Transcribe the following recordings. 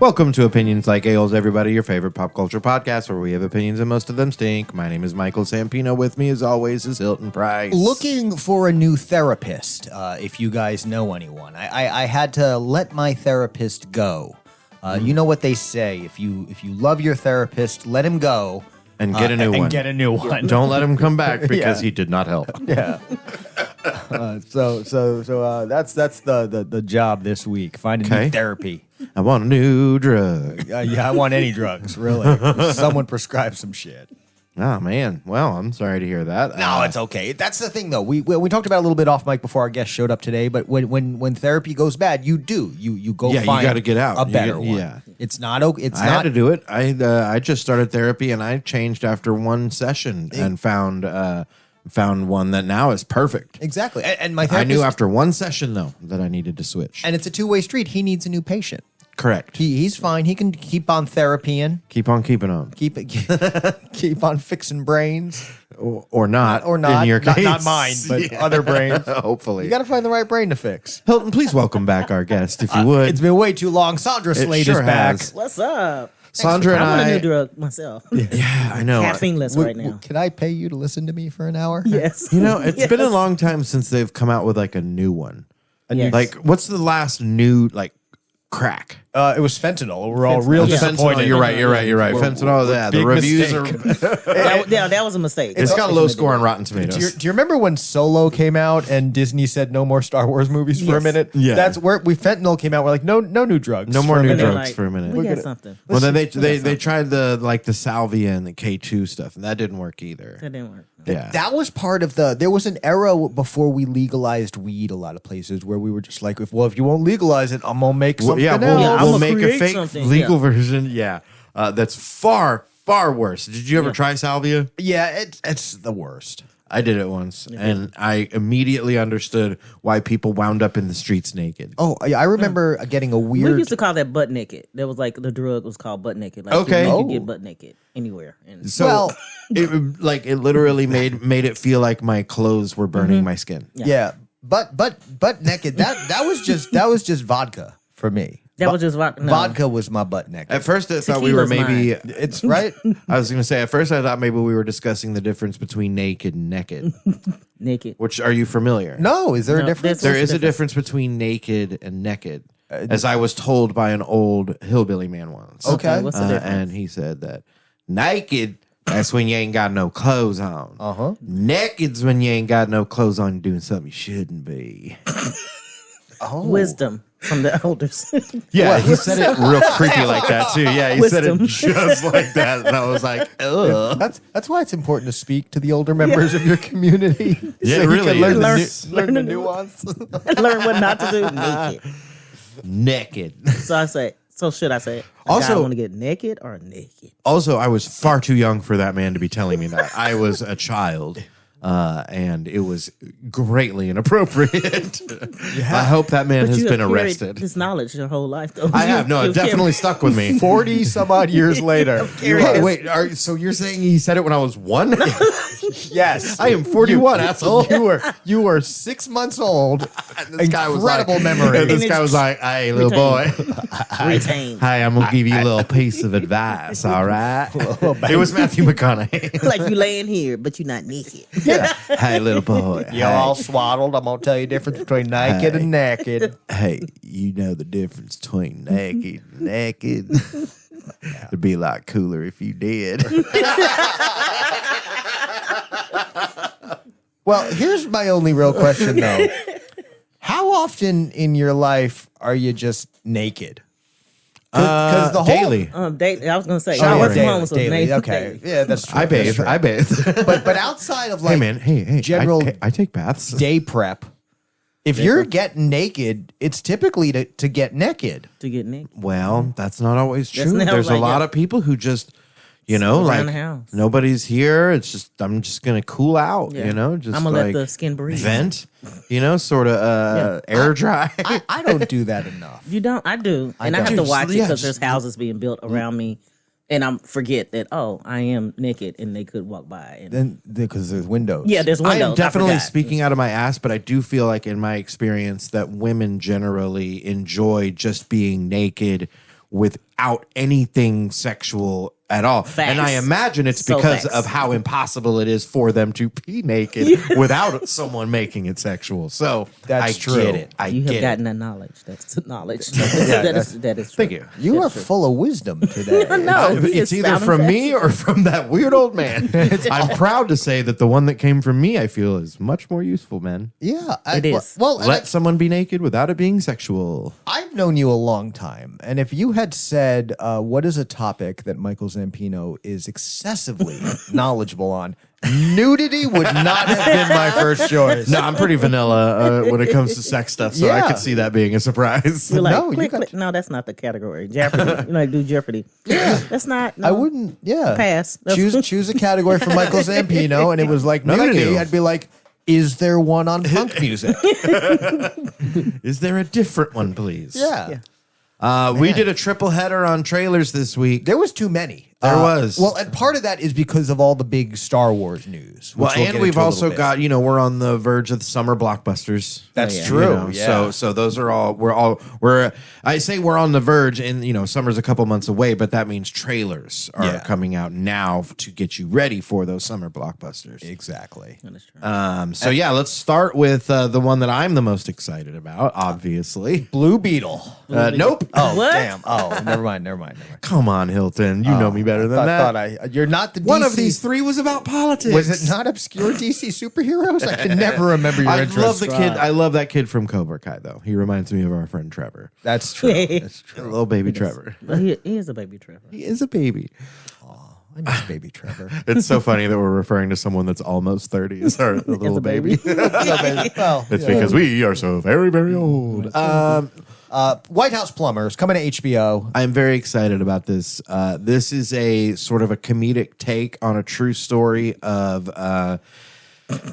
Welcome to Opinions Like Ales, everybody, your favorite pop culture podcast where we have opinions and most of them stink. My name is Michael Sampino. With me, as always, is Hilton Price. Looking for a new therapist, if you guys know anyone. I had to let my therapist go. You know what they say, if you love your therapist, let him go. And get a new one. And get a new one. Don't let him come back because he did not help. Yeah. So that's the job this week. Find a new therapy. I want a new drug. Yeah, I want any drugs, really. Someone prescribe some shit. Oh, man. Well, I'm sorry to hear that. No, it's okay. That's the thing, though. We talked about it a little bit off mic before our guest showed up today. But when therapy goes bad, you go find you got to get out. A better one. Yeah, it's not okay. I had to do it. I just started therapy and I changed after one session and found one that now is perfect. Exactly. And my therapist, I knew after one session though that I needed to switch. And it's a two-way street. He needs a new patient. Correct. He's fine. He can keep on therapying. Keep on keeping on. Keep on fixing brains. Or not. Or not. In your case. Not mine, but other brains. Hopefully. You got to find the right brain to fix. Hilton, please welcome back our guest, if you would. It's been way too long. Sondra Slade is back. What's up? Sondra and I want a new drug myself. Yeah, I know. Caffeineless right now. Can I pay you to listen to me for an hour? Yes. You know, it's been a long time since they've come out with like a new one. Yes. Like, what's the last new crack? It was fentanyl. We're all real disappointed. Fentanyl, you're right. Fentanyl, yeah. The reviews that was a mistake. It's got a low score on Rotten Tomatoes. Do you remember when Solo came out and Disney said no more Star Wars movies for a minute? Yeah. That's where fentanyl came out. We're like, no new drugs. No more new drugs like, for a minute. We got something. Well, then they tried the salvia and the K2 stuff, and that didn't work either. That didn't work. Yeah. That was part of there was an era before we legalized weed a lot of places where we were just like, if you won't legalize it, I'm going to make something else. We'll make a create fake something. legal version. Yeah. That's far worse. Did you ever try salvia? Yeah, it's the worst. I did it once, and I immediately understood why people wound up in the streets naked. Oh, I remember getting a weird... We used to call that butt naked. That was like the drug was called butt naked. Like Okay. you could get butt naked anywhere. And So it literally made it feel like my clothes were burning my skin. Yeah, but naked. That was just vodka for me. That was just vodka. No. Vodka was my butt naked. At first, I thought we were maybe. It's right. I was going to say, at first, I thought maybe we were discussing the difference between naked and naked. Naked. Which, are you familiar? No, is there a difference? There is a difference between naked and naked, as I was told by an old hillbilly man once. Okay. What's the difference? And he said that naked, that's when you ain't got no clothes on. Naked's when you ain't got no clothes on, doing something you shouldn't be. Wisdom from the elders. Yeah, he said it real creepy like that too. Yeah, he said it just like that, and I was like, ugh. That's why it's important to speak to the older members of your community. Yeah, so you really. can learn the Learn nuance. Learn what not to do. Naked. Naked. So should I say? Also, I want to get naked or naked. Also, I was far too young for that man to be telling me that. I was a child. And it was greatly inappropriate. I hope that man has been arrested. This knowledge your whole life, though. I have. No, it definitely stuck with me. 40 some odd years later. Wait, so you're saying he said it when I was 1? Yes. I am 41, asshole. You were 6 months old. This guy was like, incredible memory. This guy was like, hey, little boy. Retain. Hey, I'm going to give you a little piece of advice, all right? It was Matthew McConaughey. Like you laying here, but you're not naked. Hey, little boy. You're all swaddled. I'm going to tell you the difference between naked and naked. Hey, you know the difference between naked and naked. It'd be a lot cooler if you did. Well, here's my only real question, though. How often in your life are you just naked? Because the whole daily. I was gonna say, Shower daily. daily. Okay, yeah, that's true. I bathe. I bathe. But outside of like, hey man, hey, general I take baths. day prep. If you're getting naked, it's typically to get naked. To get naked. Well, that's not always true. not There's a like lot of people who just, around like the house. nobody's here. It's just I'm just gonna cool out. Yeah. Just I'm gonna like let the skin breathe. vent. Sort of air dry. I don't do that enough. You don't? I do, and I have to don't. watch it Yeah, because just- there's houses being built around me, and I forget that I am naked, and they could walk by. And Then because there's windows. yeah, there's I windows. am definitely forgot. speaking out of my ass, but I do feel like in my experience that women generally enjoy just being naked without anything sexual at all. Facts. And I imagine it's So because facts. of how impossible it is for them to be naked without someone making it sexual. So That's I true. get it. I You get have it. gotten that knowledge. That's the knowledge. That is true. Thank you. You are full of wisdom today. No, It's either from me or from that weird old man. I'm proud to say that the one that came from me, I feel, is much more useful, man. Yeah, It is. Well, and Let someone be naked without it being sexual. I've known you a long time, and if you had said, "What is a topic that Michael Zampino is excessively knowledgeable on?" Nudity would not have been my first choice. No, I'm pretty vanilla when it comes to sex stuff, so I Yeah. could see that being a surprise. You're like, No, you click, got- click. No, that's not the category. Jeopardy. You know, do Jeopardy. Yeah, that's not. No. I wouldn't. Yeah, Pass. Choose a category for Michael Zampino, and it was like nudity. Nudity. I'd be like, "Is there one on punk music?" Is there a different one, please? Yeah. We did a triple header on trailers this week. There was too many. There was. Well, and part of that is because of all the big Star Wars news. Well, which we'll and get we've into a also little bit. got, we're on the verge of the summer blockbusters. That's yeah. true. So those are I say we're on the verge, and summer's a couple months away, but that means trailers are Yeah. coming out now to get you ready for those summer blockbusters. Exactly. That is true. So yeah, let's start with the one that I'm the most excited about, obviously. Blue Beetle. Nope. Oh, What? damn. Oh, never mind. Come on, Hilton. You know me better than that. You're not the DC. One of these three was about politics. Was it not obscure DC superheroes? I can never remember your I interest. love the kid. I love that kid from Cobra Kai, though. He reminds me of our friend Trevor. That's true. That's true. Little baby Trevor. But he is a baby Trevor. He is a baby. I miss baby Trevor. It's so funny that we're referring to someone that's almost 30 as our little a baby. baby. Well, It's because we are so very, very old. White House Plumbers coming to HBO. I'm very excited about this. This is a sort of a comedic take on a true story of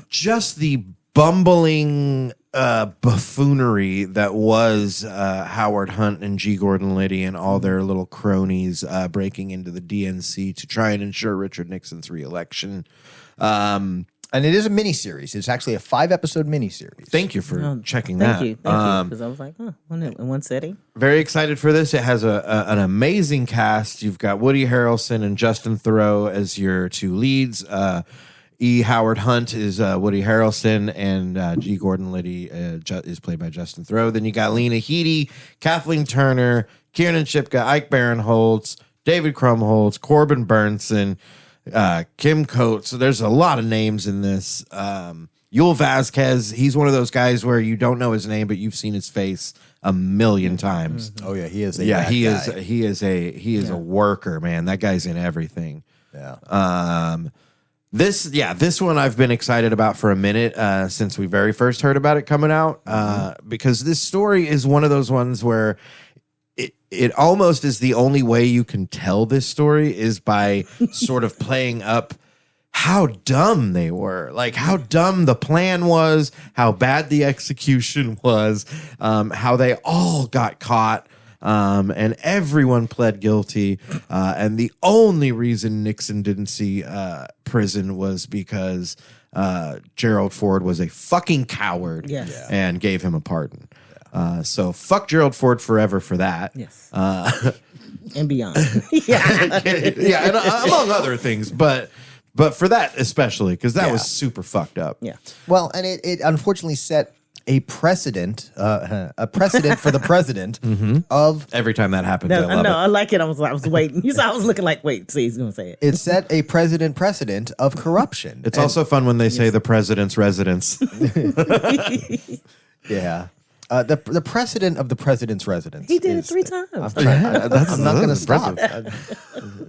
just the bumbling buffoonery that was Howard Hunt and G. Gordon Liddy and all their little cronies breaking into the DNC to try and ensure Richard Nixon's reelection. And it is a miniseries. It's actually a 5-episode miniseries. Thank you for checking Thank that. you. Thank you. Because I was like, in one setting. Very excited for this. It has an amazing cast. You've got Woody Harrelson and Justin Theroux as your two leads. Howard Hunt is Woody Harrelson, and G. Gordon Liddy is played by Justin Theroux. Then you got Lena Headey, Kathleen Turner, Kiernan Shipka, Ike Barinholtz, David Krumholtz, Corbin Burnson, Kim Coates. So there's a lot of names in this. Yul Vasquez, he's one of those guys where you don't know his name, but you've seen his face a million times. Oh yeah, he is. A Yeah, bad he guy. is a worker, man. That guy's in everything. Yeah. This one I've been excited about for a minute since we very first heard about it coming out because this story is one of those ones where it almost is the only way you can tell this story is by sort of playing up how dumb they were, like how dumb the plan was, how bad the execution was, how they all got caught. And everyone pled guilty. And the only reason Nixon didn't see prison was because Gerald Ford was a fucking coward and gave him a pardon. So fuck Gerald Ford forever for that. Yes. And beyond. Yeah, and among other things, but for that especially, because that was super fucked up. Yeah. Well, and it unfortunately set a precedent for the president of. Every time that happens, No, I love I like it. I was waiting. I was looking like, wait, see, he's gonna say it. It set a precedent of corruption. It's also fun when they say the president's residence. Yeah. The precedent of the president's residence. He did it is- 3 times. I'm not going to stop. impressive.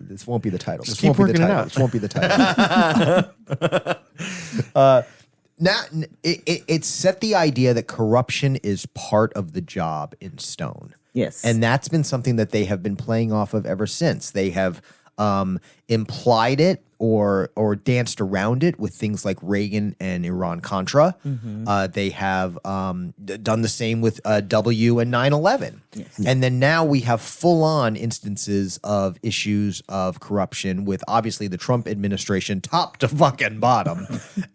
This won't be the title. This keep won't be the working it title. out. This won't be the title. Now, it set the idea that corruption is part of the job in stone. Yes. And that's been something that they have been playing off of ever since. They have implied it or danced around it with things like Reagan and Iran-Contra. They have done the same with W and 9/11. Yes. And then now we have full-on instances of issues of corruption with obviously the Trump administration top to fucking bottom.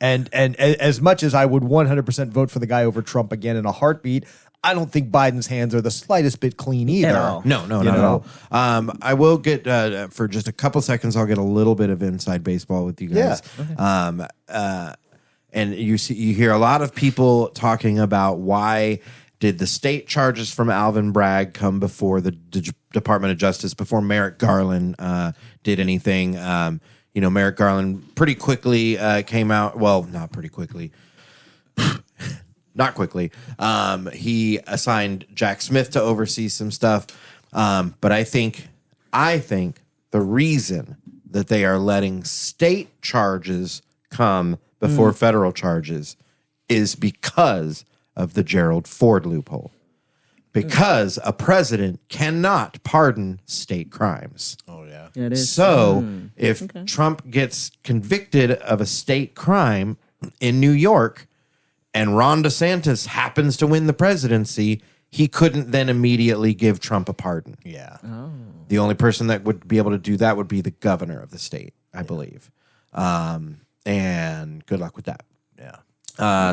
and as much as I would 100% vote for the guy over Trump again in a heartbeat, I don't think Biden's hands are the slightest bit clean either. At all. No, not at all. I will get for just a couple seconds. I'll get a little bit of inside baseball with you guys. Yeah. And you hear a lot of people talking about why did the state charges from Alvin Bragg come before the Department of Justice, before Merrick Garland did anything. Merrick Garland pretty quickly came out. Well, not pretty quickly. Not quickly. He assigned Jack Smith to oversee some stuff. But I think the reason that they are letting state charges come before federal charges is because of the Gerald Ford loophole. Because a president cannot pardon state crimes. Oh, yeah. It is. So if Trump gets convicted of a state crime in New York, and Ron DeSantis happens to win the presidency, he couldn't then immediately give Trump a pardon. Yeah. Oh. The only person that would be able to do that would be the governor of the state, I believe. And good luck with that. Yeah.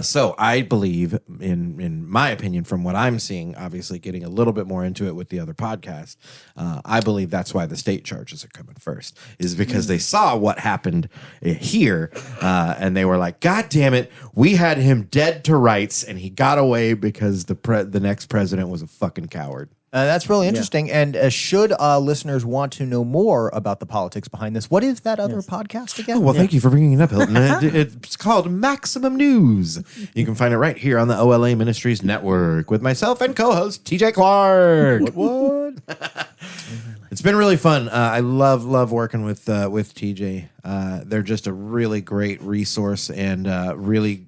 So I believe, in my opinion, from what I'm seeing, obviously getting a little bit more into it with the other podcast, I believe that's why the state charges are coming first, is because they saw what happened here, and they were like, God damn it, we had him dead to rights, and he got away because the next president was a fucking coward. That's really interesting. And should listeners want to know more about the politics behind this, what is that other podcast again? Well, thank you for bringing it up, Hilton. It's called Maximum News. You can find it right here on the OLA Ministries Network with myself and co-host TJ Clark. What? It's been really fun. I love working with TJ. They're just a really great resource and really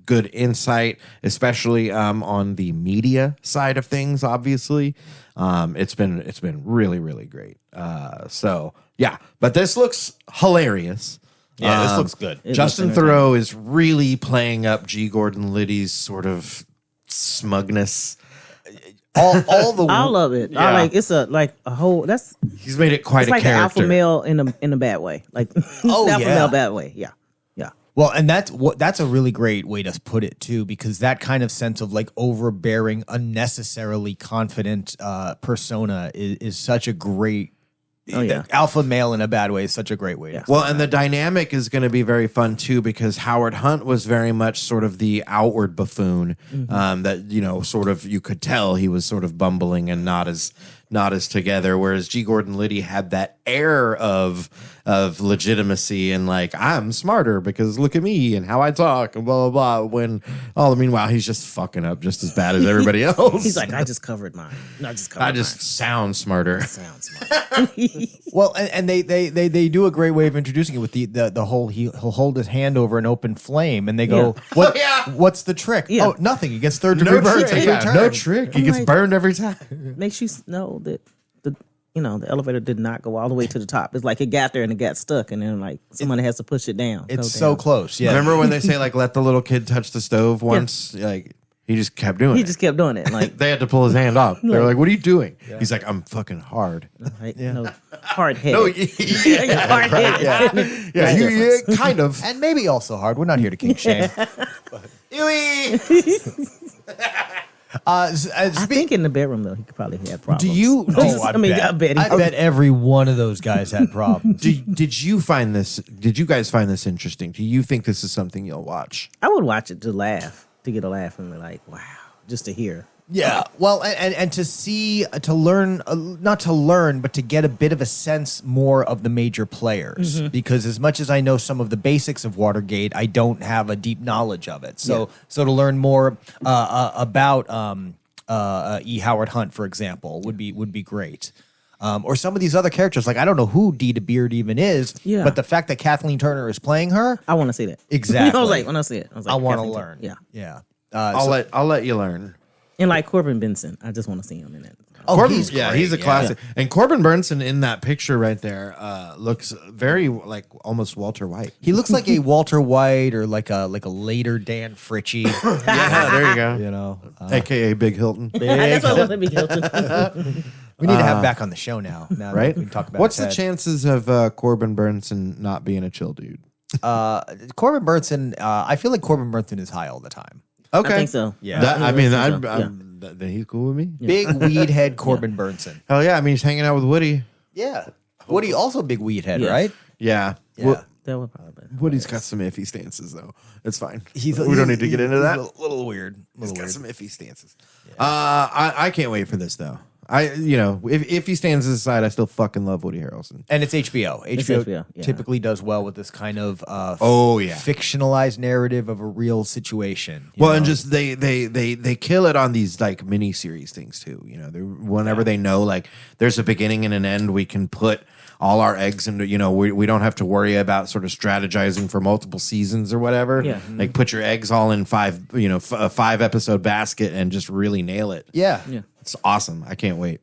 good insight, especially on the media side of things. Obviously, it's been really, really great. So yeah, but this looks hilarious. Yeah, this looks good. Justin Theroux is really playing up G. Gordon Liddy's sort of smugness. All of it. Yeah. It's a whole. He's made it quite It's a like the character. alpha male in a bad way. Like the alpha male bad way. Yeah. Well, and that's a really great way to put it too, because that kind of sense of like overbearing, unnecessarily confident persona is such a great alpha male in a bad way is such a great way. To Well, and the dynamic is going to be very fun too, because Howard Hunt was very much sort of the outward buffoon that sort of you could tell he was sort of bumbling and not as together, whereas G. Gordon Liddy had that air of legitimacy and like, I'm smarter because look at me and how I talk and blah blah blah, when all the meanwhile he's just fucking up just as bad as everybody else. He's like, I just covered mine. I just sound smarter. sound smart. Well, and they do a great way of introducing it with the whole he'll hold his hand over an open flame and they go, what's the trick? Yeah. Oh, nothing. He gets third degree burns every turn. No trick. He gets like- burned every time. Makes you know that the elevator did not go all the way to the top. It's like it got there and it got stuck, and then like somebody has to push it down. It's so close. Yeah. Remember when they say like let the little kid touch the stove once? Like he just kept doing it. He just kept doing it. Like They had to pull his hand off. They were like, "What are you doing?" He's like, "I'm fucking hard." right? Hard headed. No, hard headed. yeah, kind of. And maybe also hard. We're not here to kink shame. I think in the bedroom though, he could probably have problems. Do you? Oh, I bet. I bet every one of those guys had problems. Did you find this? Did you guys find this interesting? Do you think this is something you'll watch? I would watch it to laugh, to get a laugh and be like, wow, just to hear. Yeah. Well, and to see, to learn, not to learn, but to get a bit of a sense more of the major players. Because as much as I know some of the basics of Watergate, I don't have a deep knowledge of it. So to learn more about E. Howard Hunt, for example, would be great. Or some of these other characters, like I don't know who Dita Beard even is, but the fact that Kathleen Turner is playing her, I want to see that. Exactly. I was like, when I see it, I was like, I want to Kathleen learn. Turner. Yeah. Yeah. I'll let you learn. And like Corbin Benson, I just want to see him in it. Oh, Corbin, he's great. he's a classic. And Corbin Burnson in that picture right there looks very like almost Walter White. He looks like a Walter White or like a later Dan Fritchie. Yeah, there you go. You know, AKA Big Hilton. That's what I want to be Hilton. we need to have him back on the show now. Now Right? that we can talk about What's his the head. chances of Corbin Burnson not being a chill dude? Corbin Burnson, I feel like Corbin Burnson is high all the time. Okay. I think so. Yeah. That, I mean, Yeah. then he's cool with me. Big weed head Corbin Burnson. Hell yeah. I mean, he's hanging out with Woody. Yeah. Woody also big weed head, Yes. right? Yeah. Yeah. That would probably be. Woody's got some iffy stances, though. It's fine. We He's- don't need to get into that. He's a little weird. He's got some iffy stances. I can't wait for this though. If he stands aside, I still fucking love Woody Harrelson. And it's HBO. HBO, HBO, yeah. typically does well with this kind of fictionalized narrative of a real situation. you And know? just they kill it on these like mini series things too. You know, whenever they know like there's a beginning and an end, we can put all our eggs into. You know, we don't have to worry about sort of strategizing for multiple seasons or whatever. Yeah. Like put your eggs all in a 5 episode basket and just really nail it. yeah. It's awesome. I can't wait.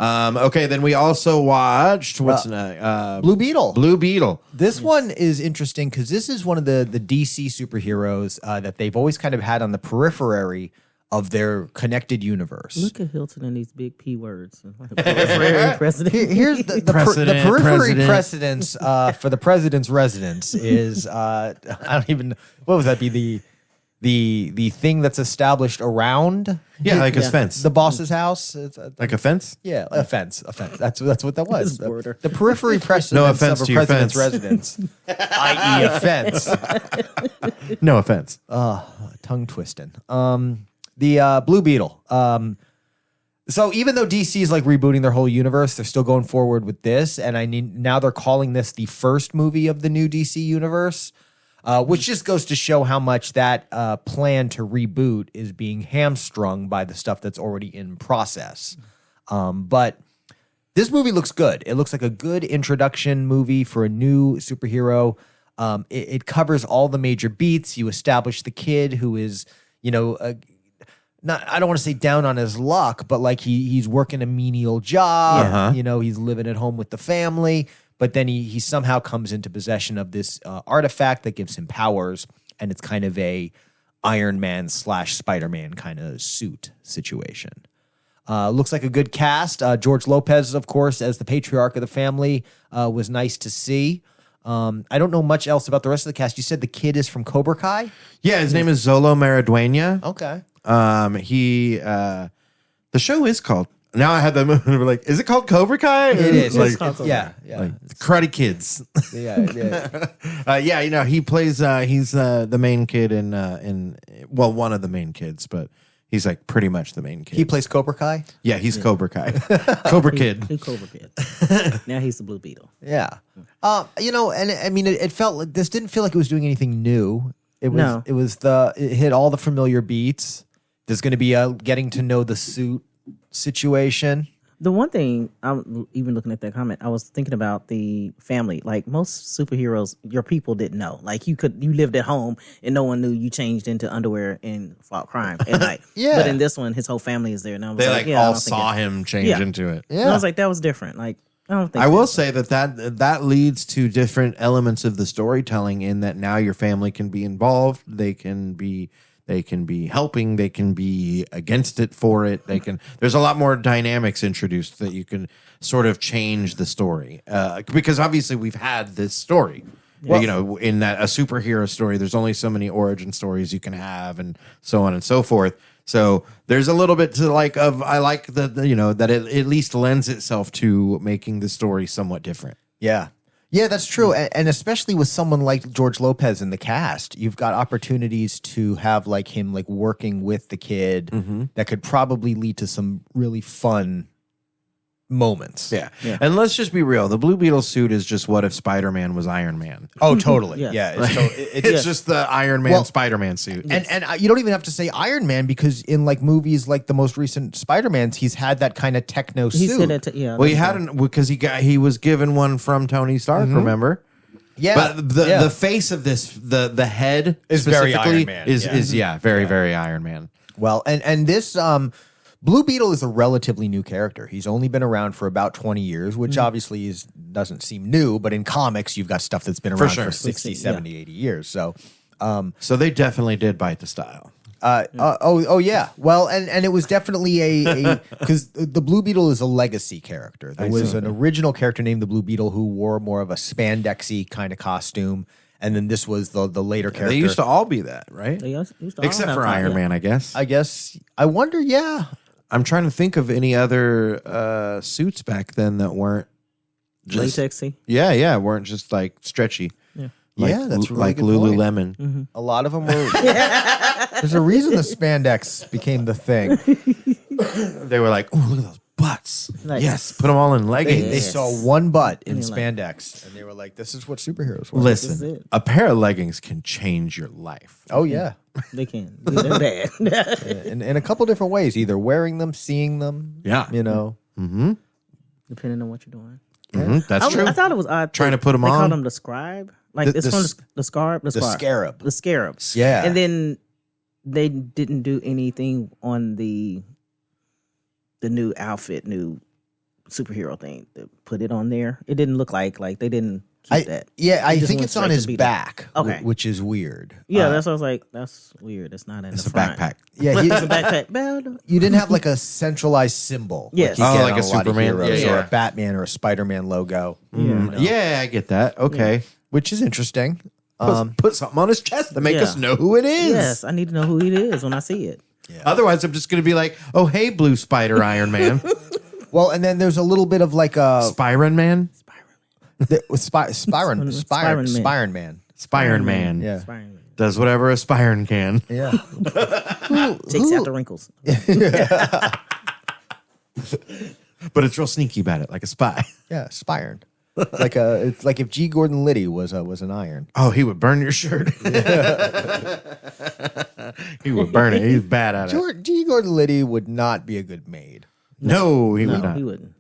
Okay, then we also watched Blue Beetle. Blue Beetle. This one is interesting because this is one of the DC superheroes that they've always kind of had on the periphery of their connected universe. Look at Hilton and these big P words. Periphery Precedent. Here's the Precedent, periphery President. precedence for the president's residence is I don't even what would that be the thing that's established around Like a Yeah. fence. the boss's house. Like a fence? Yeah, a fence. That's what that was. This border. The periphery precedence No offense of a to your president's fence. residence, i.e., a fence. No offense. Tongue twisting. The Blue Beetle. So even though DC is like rebooting their whole universe, they're still going forward with this, and now they're calling this the first movie of the new DC universe, which just goes to show how much that plan to reboot is being hamstrung by the stuff that's already in process. But this movie looks good. It looks like a good introduction movie for a new superhero. It covers all the major beats. You establish the kid who is, I don't want to say down on his luck, but like he's working a menial job. Uh-huh. He's living at home with the family, but then he somehow comes into possession of this artifact that gives him powers, and it's kind of a Iron Man / Spider-Man kind of suit situation. Looks like a good cast. George Lopez, of course, as the patriarch of the family, was nice to see. I don't know much else about the rest of the cast. You said the kid is from Cobra Kai? Yeah, his name is Zolo Maridueña. Okay. The show is called. Now I had that moment. We're like, is it called Cobra Kai? It is. Like, It's called Cobra Kai. Yeah. Karate Kids. Yeah. He plays. He's the main kid in one of the main kids, but he's like pretty much the main kid. He plays Cobra Kai? Yeah, he's Cobra Kai, Cobra Kid. He Cobra Kid. Now he's the Blue Beetle. Yeah. And I mean, it felt like this didn't feel like it was doing anything new. No. It hit all the familiar beats. There's going to be a getting to know the suit situation. The one thing, I'm even looking at that comment, I was thinking about the family. Like most superheroes, your people didn't know. Like you lived at home and no one knew you changed into underwear and fought crime at night. Yeah. But in this one, his whole family is there. And I was They like, like I all don't think saw it- him change Yeah. into it. And I was like, that was different. Like, I don't think I will that's- say that leads to different elements of the storytelling in that now your family can be involved. They can be helping. They can be against it for it. There's a lot more dynamics introduced that you can sort of change the story. Because obviously we've had this story. In that a superhero story, there's only so many origin stories you can have and so on and so forth. So there's a little bit to I like that it at least lends itself to making the story somewhat different. Yeah. Yeah, that's true. And especially with someone like George Lopez in the cast, you've got opportunities to have like him like working with the kid that could probably lead to some really fun moments. Yeah. And let's just be real. The Blue Beetle suit is just what if Spider-Man was Iron Man. Oh, totally. Yeah. Yeah. It's just the Iron Man Spider-Man suit. And you don't even have to say Iron Man because in like movies like the most recent Spider-Mans, he's had that kind of techno He suit. said that, yeah. Well, he was given one from Tony Stark, remember? Yeah. But the face of this, the head Is very specifically Iron Man, is very, very Iron Man. Well, and this Blue Beetle is a relatively new character. He's only been around for about 20 years, which obviously doesn't seem new, but in comics, you've got stuff that's been around for 60, 70, 80 years. So So they definitely did bite the style. yeah. Well, and it was definitely because the Blue Beetle is a legacy character. There was an original character named the Blue Beetle who wore more of a spandexy kind of costume. and then this was the later character. They used to all be that, right? They used to all Except have for time, Iron yeah. Man, I guess. I guess. I wonder. Yeah. I'm trying to think of any other suits back then that weren't just Latexy. Yeah, weren't just like stretchy. Yeah. Like, Yeah, that's a really like good point. Lululemon. A lot of them were. There's a reason the spandex became the thing. They were like, "Oh, look at those butts! Nice. Yes, put them all in They leggings." saw one butt in And you're like- spandex, and they were like, "This is what superheroes wear." This is Listen, it. a pair of leggings can change your life. Oh yeah, They can. They're bad. in a couple different ways. Either wearing them, seeing them. Yeah. You know. Depending on what you're doing. That's true. I thought it was odd. Trying to put 'em They on. called them the scribe. Like The- it's the from s- the scarab. The scarab. The scarab. Yeah. And then they didn't do anything on the new outfit, new superhero thing. To put it on there. It didn't look like they didn't keep that. Yeah, I They just think went it's on straight his to beat it. back. Okay. Which is weird. Yeah, that's what I was like. That's weird. It's not in It's the a front. backpack. Yeah, It's a backpack. Well, you didn't have like a centralized symbol. Yes. you Oh, get like on a lot of Superman? heroes, Yeah, or yeah. a Batman or a Spider-Man logo, Yeah, I get that. Okay. which is interesting. Put something on his chest to make Yeah. us know who it is. yes, I need to know who it is when I see it. Otherwise, I'm just going to be like, "Oh, hey, Blue Spider Iron Man, Well, and then there's a little bit of like a Spiron Man, Spiron Man. Spiron Man, Yeah. Spider-Man. does whatever a Spiron can." Yeah. Takes out the wrinkles. But it's real sneaky about it, like a spy. Yeah, Spiron. It's like if G. Gordon Liddy was an iron. Oh, he would burn your shirt. He would burn it. He's bad at it. G. Gordon Liddy would not be a good maid. No, he would No, not. he wouldn't.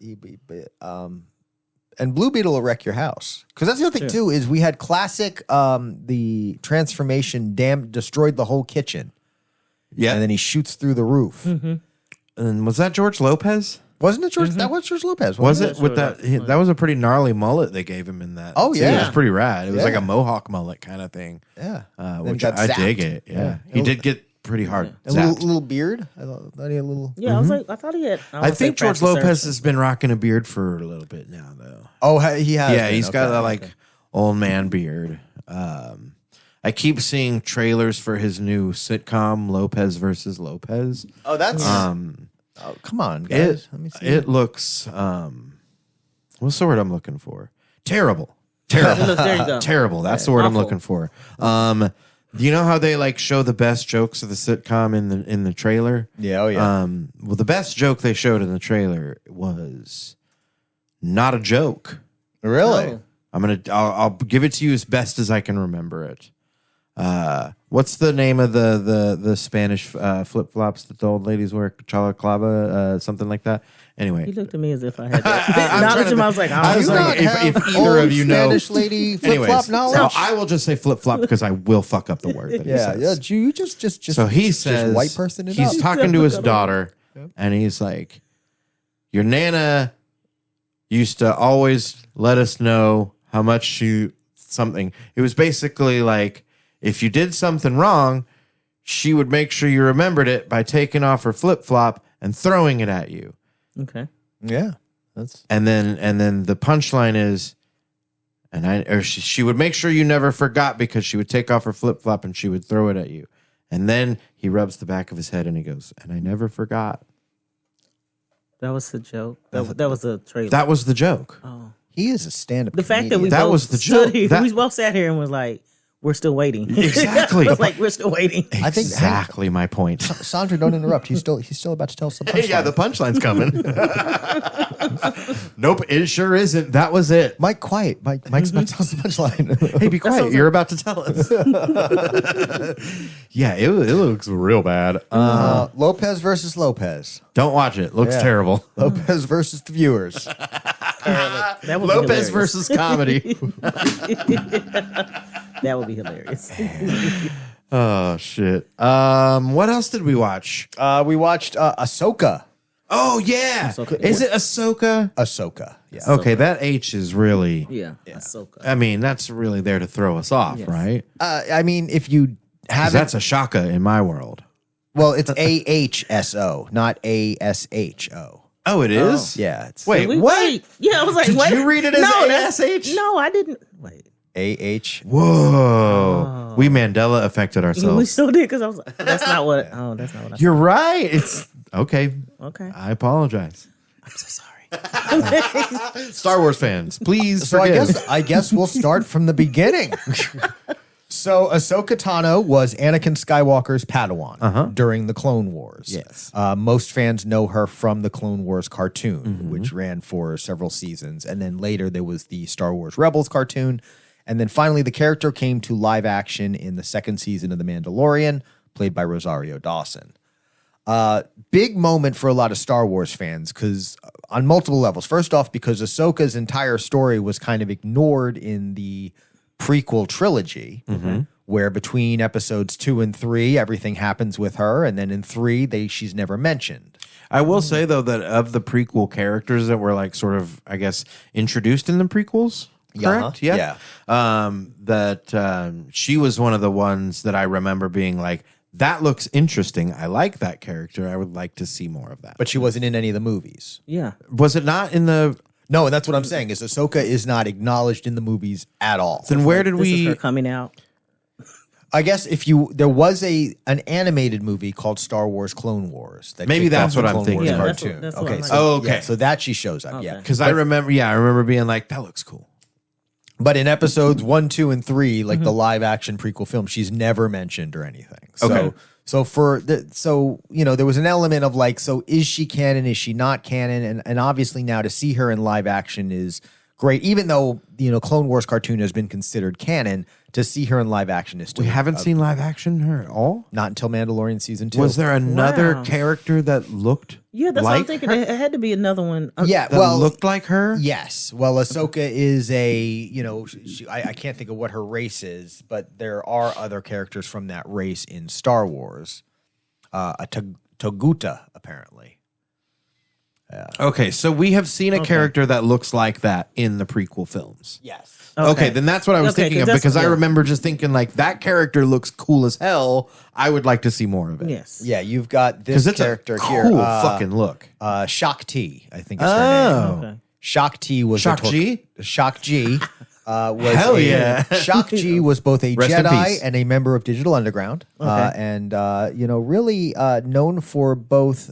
And Blue Beetle will wreck your house. Because that's the other thing too is we had classic the transformation destroyed the whole kitchen, Yeah. and then he shoots through the roof. And was that George Lopez? Wasn't it George? That was George Lopez. Was Wasn't it with that? That was a pretty gnarly mullet they gave him in that. Oh, too. yeah. it was pretty rad. It was Yeah. like a mohawk mullet kind of thing. Yeah. Then Which got I zapped. dig it. Yeah, he did get pretty hard. A zapped. little beard. I thought he had a little. Yeah, I was like, I thought he had. I think George Lopez has been rocking a beard for a little bit now, though. Oh, he has. Yeah, been. he's got Okay. a like old man beard. I keep seeing trailers for his new sitcom, Lopez versus Lopez. Oh, that's. Oh, come on, guys. It Let me see. it looks what's the word I'm looking for? Terrible. Terrible. There you go. Terrible. That's the word I'm Awful. looking for. You know how they like show the best jokes of the sitcom in the trailer? Yeah, oh yeah. Well, the best joke they showed in the trailer was not a joke. Really? I'll give it to you as best as I can remember it. What's the name of the Spanish flip flops that the old ladies wear? Chalaclava, something like that. Anyway, He looked at me as if I had that knowledge. I was like, I was don't know. like, if either of you know, Spanish lady flip anyways, flop knowledge. so I will just say flip flop because I will fuck up the word. That he Yeah, says. yeah. You just So he says, white person it he's up. talking to his daughter, and he's like, "Your nana used to always let us know how much she something." It was basically like, if you did something wrong, she would make sure you remembered it by taking off her flip flop and throwing it at you. Okay. Yeah, that's And then the punchline is, she would make sure you never forgot because she would take off her flip flop and she would throw it at you. And then he rubs the back of his head and he goes, "And I never forgot." That was the joke. That was a trailer. That was the joke. he is a stand-up. The fact that we That both was the stood joke. here, That- we both sat here and was like, "We're still waiting." Exactly. I was like, "We're still waiting." I think Exactly my point. Sandra, don't interrupt. He's still about to tell us the punchline. Yeah, the punchline's coming. Nope, it sure isn't. That was it. Mike, quiet. Mike's about to tell us the punchline. Hey, be quiet. You're about to tell us. Yeah, it looks real bad. Lopez versus Lopez. Don't watch it. Looks Yeah. terrible. Lopez versus the viewers. That would be Lopez hilarious. versus comedy. That would be hilarious. Oh shit. What else did we watch? We watched Ahsoka. Oh yeah. Ahsoka. Is it Ahsoka? Ahsoka. Yeah. Okay, that H is really. Yeah. Ahsoka. I mean, that's really there to throw us off, Yes. right? I mean, if you 'Cause have that's a shaka in my world. well, it's AHSO, not ASHO. Oh, it is. Yeah. It's, Wait, what? Yeah, I was like, Did wait. you read it as that's- ASH? No, I didn't. Wait. A-H. Whoa. We Mandela affected We ourselves. still did because I was like, that's not what. Oh, that's not what I. You're right. It's okay. Okay, I apologize. I'm so sorry. Star Wars fans, please So forgive. I guess we'll start from the beginning. So Ahsoka Tano was Anakin Skywalker's Padawan during the Clone Wars. Yes. Most fans know her from the Clone Wars cartoon, which ran for several seasons. And then later there was the Star Wars Rebels cartoon. And then finally the character came to live action in the second season of The Mandalorian, played by Rosario Dawson. Big moment for a lot of Star Wars fans because on multiple levels. First off, because Ahsoka's entire story was kind of ignored in the prequel trilogy, where between episodes 2 and 3, everything happens with her, and then in 3, she's never mentioned. I will say though that of the prequel characters that were like sort of, I guess, introduced in the prequels, correct? Yeah. She was one of the ones that I remember being like, that looks interesting. I like that character. I would like to see more of that. But she wasn't in any of the movies. Yeah. Was it not in the? No, and that's what I'm saying is Ahsoka is not acknowledged in the movies at all. Then where did This is her we? coming out. I guess there was an animated movie called Star Wars Clone Wars. That Maybe kicked that's off what the I'm Clone thinking. Wars Yeah, that's cartoon. what- that's what okay, I'm so, like. Oh, okay. yeah, so that she shows up. Yeah, Because I remember being like, that looks cool. but in episodes 1, 2, and 3, like the live action prequel film, she's never mentioned or anything. So, Okay. there was an element of like, so is she canon? Is she not canon? And obviously now to see her in live action is great. Even though Clone Wars cartoon has been considered canon, to see her in live action is still We haven't seen live action her at all. not until Mandalorian season 2. Was there another Wow. character that looked? Yeah, that's like what I'm thinking. her? It had to be another one. Yeah, That well, looked like her. yes. Well, Ahsoka is I can't think of what her race is, but there are other characters from that race in Star Wars. A Toguta, apparently. Okay, so we have seen a character that looks like that in the prequel films. Yes. Okay, then that's what I was Okay, thinking of 'cause because I yeah. remember just thinking like that character looks cool as hell. I would like to see more of it. Yes. Yeah, you've got because this it's a character cool here. fucking look. Shakti, I think is her name. Oh, Okay. Shakti was Shakji? Shakji was Hell yeah. Shakji was both a Rest in Jedi peace. and a member of Digital Underground, and really known for both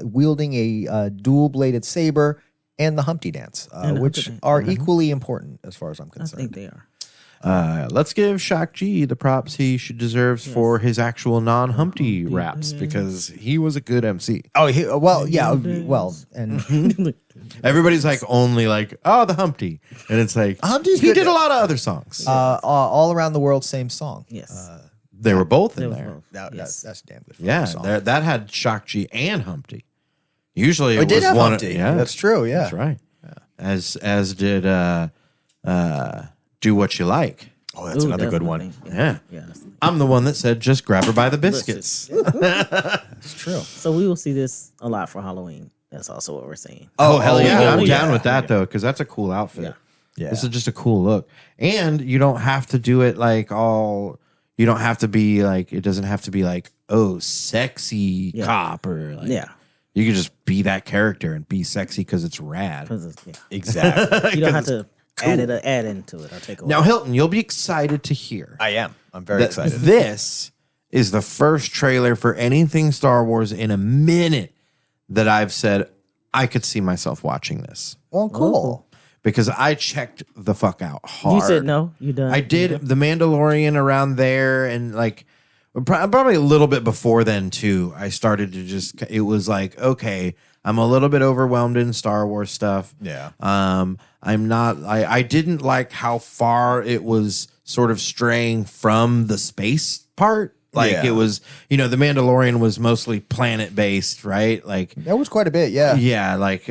wielding a dual-bladed saber and the Humpty Dance, And the which Humpty Dance. are equally important as far as I'm I concerned. think they are. Let's give Shakji the props he should deserves for his actual non-Humpty raps because he was a good MC. Oh, and Everybody's like only like, oh, the Humpty, and it's like Humpty's he good. did a lot of other songs. all around the world, same song. Yes. They were both They in were there. both. That's damn good. For Yeah, a song. that had Shakji and Humpty. Usually, It did was have one. Humpty. Yeah, That's true. Yeah, that's right. As did Do What You Like. Oh, that's Ooh, another good definitely. one. Yeah. Yeah. That's I'm the one that said just grab her by the biscuits. It's true. So we will see this a lot for Halloween. That's also what we're saying. Oh, hell yeah. yeah. I'm Yeah. down with that though, because that's a cool outfit. Yeah. Yeah. This is just a cool look. And you don't have to do it like all you don't have to be like it doesn't have to be like, oh, sexy cop or like Yeah. you can just be that character and be sexy because it's rad. 'Cause it's- yeah. Exactly. You don't have to add into it or take away. Now, Hilton, you'll be excited to hear I am. I'm very that excited. this is the first trailer for anything Star Wars in a minute that I've said I could see myself watching this. Well, cool. Because I checked the fuck out hard. You said no. You done. I did The Mandalorian around there, and like probably a little bit before then too. I started to just. It was like, okay, I'm a little bit overwhelmed in Star Wars stuff. Yeah. I'm not. I didn't like how far it was sort of straying from the space part. Like Yeah. it was, The Mandalorian was mostly planet based, right? Like That was quite a bit. Yeah. yeah, like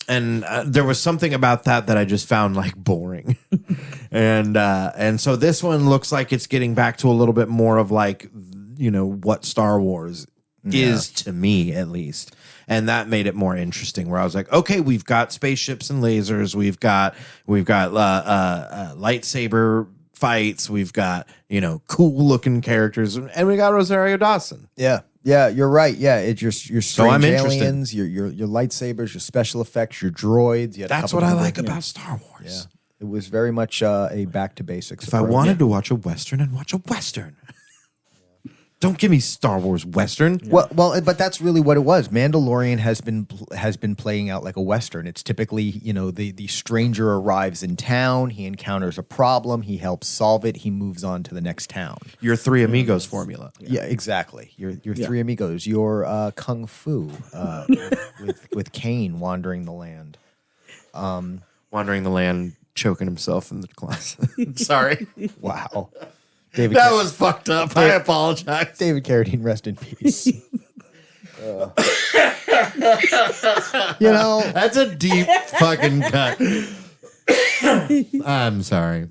and there was something about that I just found like boring, and so this one looks like it's getting back to a little bit more of like what Star Wars is to me at least, and that made it more interesting. Where I was like, okay, we've got spaceships and lasers, we've got lightsaber fights, we've got cool looking characters, and we got Rosario Dawson. Yeah. Yeah, you're right. Yeah, it's your strange I'm interested. aliens, your lightsabers, your special effects, your droids. You had a That's couple what I of like about Star Wars. It was very much a back to basics. If I approach. wanted to watch a Western, I'd watch a Western. Don't give me Star Wars Western. Well, but that's really what it was. Mandalorian has been playing out like a Western. It's typically, the stranger arrives in town, he encounters a problem, he helps solve it, he moves on to the next town. Your Three Amigos formula. Yeah, exactly. Your Three Amigos, your Kung Fu with Caine wandering the land. Wandering the land, choking himself in the class. Sorry. Wow. David That was fucked up. I apologize. David Carradine, rest in peace. That's a deep fucking cut. I'm sorry.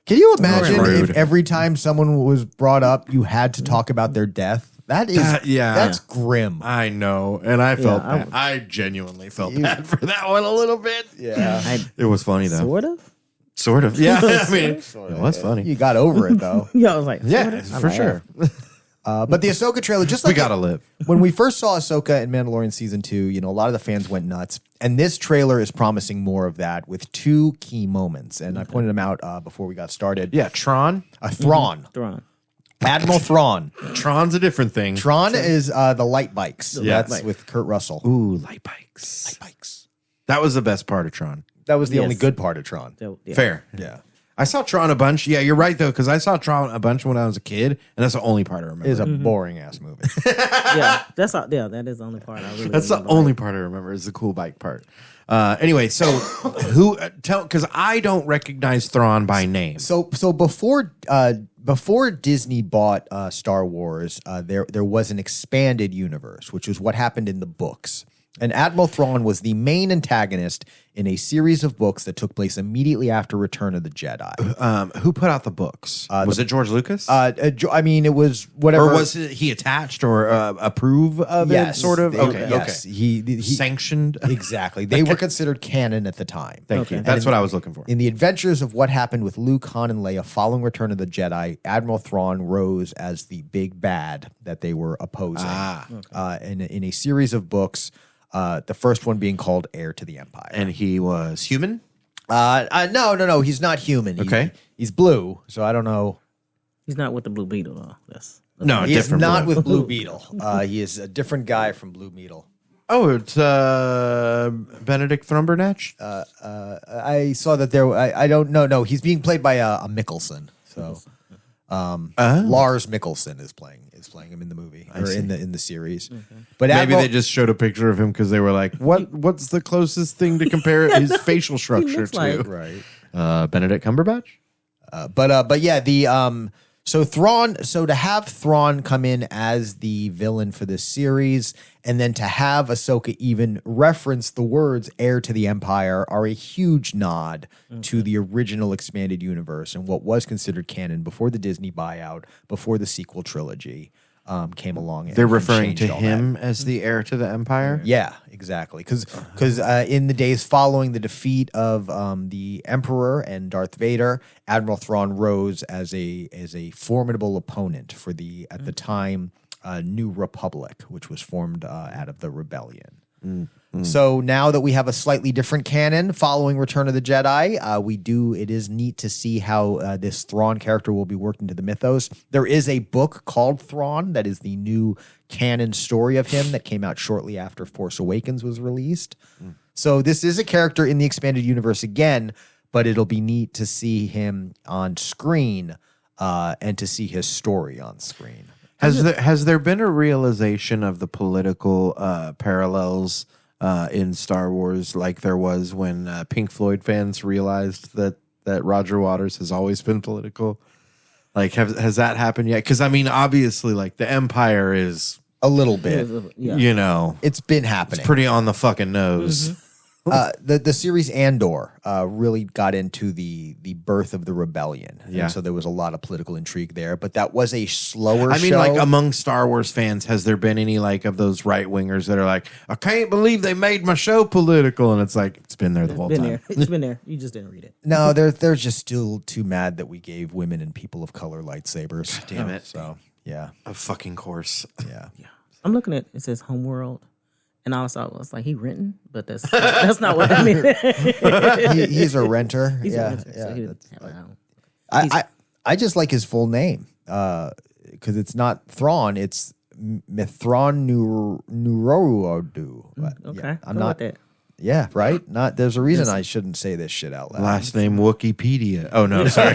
Can you imagine Rude. if every time someone was brought up, you had to talk about their death? That's grim. I know. And I felt I bad. I genuinely felt bad for that one a little bit. Yeah. It was funny, though. Sort of. Sort of. Yeah. I mean, it was funny. You got over it, though. Yeah, I was like, Yeah, sorta. for sure. But the Ahsoka trailer, just We like gotta live. when we first saw Ahsoka in Mandalorian Season 2, a lot of the fans went nuts. And this trailer is promising more of that with two key moments. And I pointed them out before we got started. Yeah, Tron. Thrawn. Thrawn. Admiral Thrawn. Tron's a different thing. Thrawn is the light bikes. Yeah. That's with Kurt Russell. Ooh, light bikes. Light bikes. That was the best part of Tron. That was the Yes. only good part of Tron. So, yeah. Fair. Yeah. I saw Tron a bunch. Yeah, you're right, though, because I saw Tron a bunch when I was a kid, and that's the only part I remember. It is a boring ass movie. Yeah, that is the only part I really That's the remember. only part I remember is the cool bike part. Anyway, so because I don't recognize Thrawn by name. So before Disney bought Star Wars, there was an expanded universe, which was what happened in the books. And Admiral Thrawn was the main antagonist in a series of books that took place immediately after Return of the Jedi. Who put out the books? Was it George Lucas? I mean, it was whatever. or was he attached or approve of yes, it, sort of? Okay, yes. okay. He Sanctioned? exactly. They were considered canon at the time. Thank you. Okay. That's what I was looking for. In the adventures of what happened with Luke, Han, and Leia following Return of the Jedi, Admiral Thrawn rose as the big bad that they were opposing. In a series of books, the first one being called Heir to the Empire. And he was human? No. He's not human. Okay. He's blue, so I don't know. He's not with the Blue Beetle, though. That's No, He is different. not blue. with Blue Beetle. He is a different guy from Blue Beetle. Oh, it's Benedict Cumberbatch? I saw that there. I don't know. No, he's being played by a Mikkelsen. So Lars Mikkelsen is playing him in the movie or in the series. But Maybe Admiral, they just showed a picture of him because they were like, what's the closest thing to compare his facial structure looks to? like- right. Benedict Cumberbatch? But yeah, so to have Thrawn come in as the villain for this series, and then to have Ahsoka even reference the words "heir to the Empire" are a huge nod to the original expanded universe and what was considered canon before the Disney buyout, before the sequel trilogy came along. They're and referring to changed all that. him as the heir to the Empire? Yeah, exactly. Because in the days following the defeat of the Emperor and Darth Vader, Admiral Thrawn rose as a formidable opponent for the at the time New Republic, which was formed out of the rebellion. So now that we have a slightly different canon following Return of the Jedi, it is neat to see how this Thrawn character will be worked into the mythos. There is a book called Thrawn that is the new canon story of him that came out shortly after Force Awakens was released. So this is a character in the expanded universe again, but it'll be neat to see him on screen and to see his story on screen. Has there been a realization of the political parallels in Star Wars like there was when Pink Floyd fans realized that Roger Waters has always been political? Like, has that happened yet? Because, I mean, obviously, like, the Empire is, A little bit. Yeah. It's been happening. pretty on the fucking nose. The series Andor really got into the birth of the rebellion. Yeah. And so there was a lot of political intrigue there, but that was a slower I mean, show. like, among Star Wars fans, has there been any, like, of those right-wingers that are like, I can't believe they made my show political? And it's like, it's been there the whole Been time. there. It's been there. You just didn't read it. No, they're just still too mad that we gave women and people of color lightsabers. God damn it. So, yeah. Of fucking course. Yeah. I'm looking at it says Homeworld, And all I saw was like he renting, but that's not what I mean. He's a renter. He's yeah, a renter, so yeah. he That's was- fine. I just like his full name because it's not Thrawn, it's Mithron Nurodu. okay, Yeah, I'm go not. with that. Yeah, right. Not. There's a reason I shouldn't say this shit out loud. Last name Wikipedia. Oh no, sorry.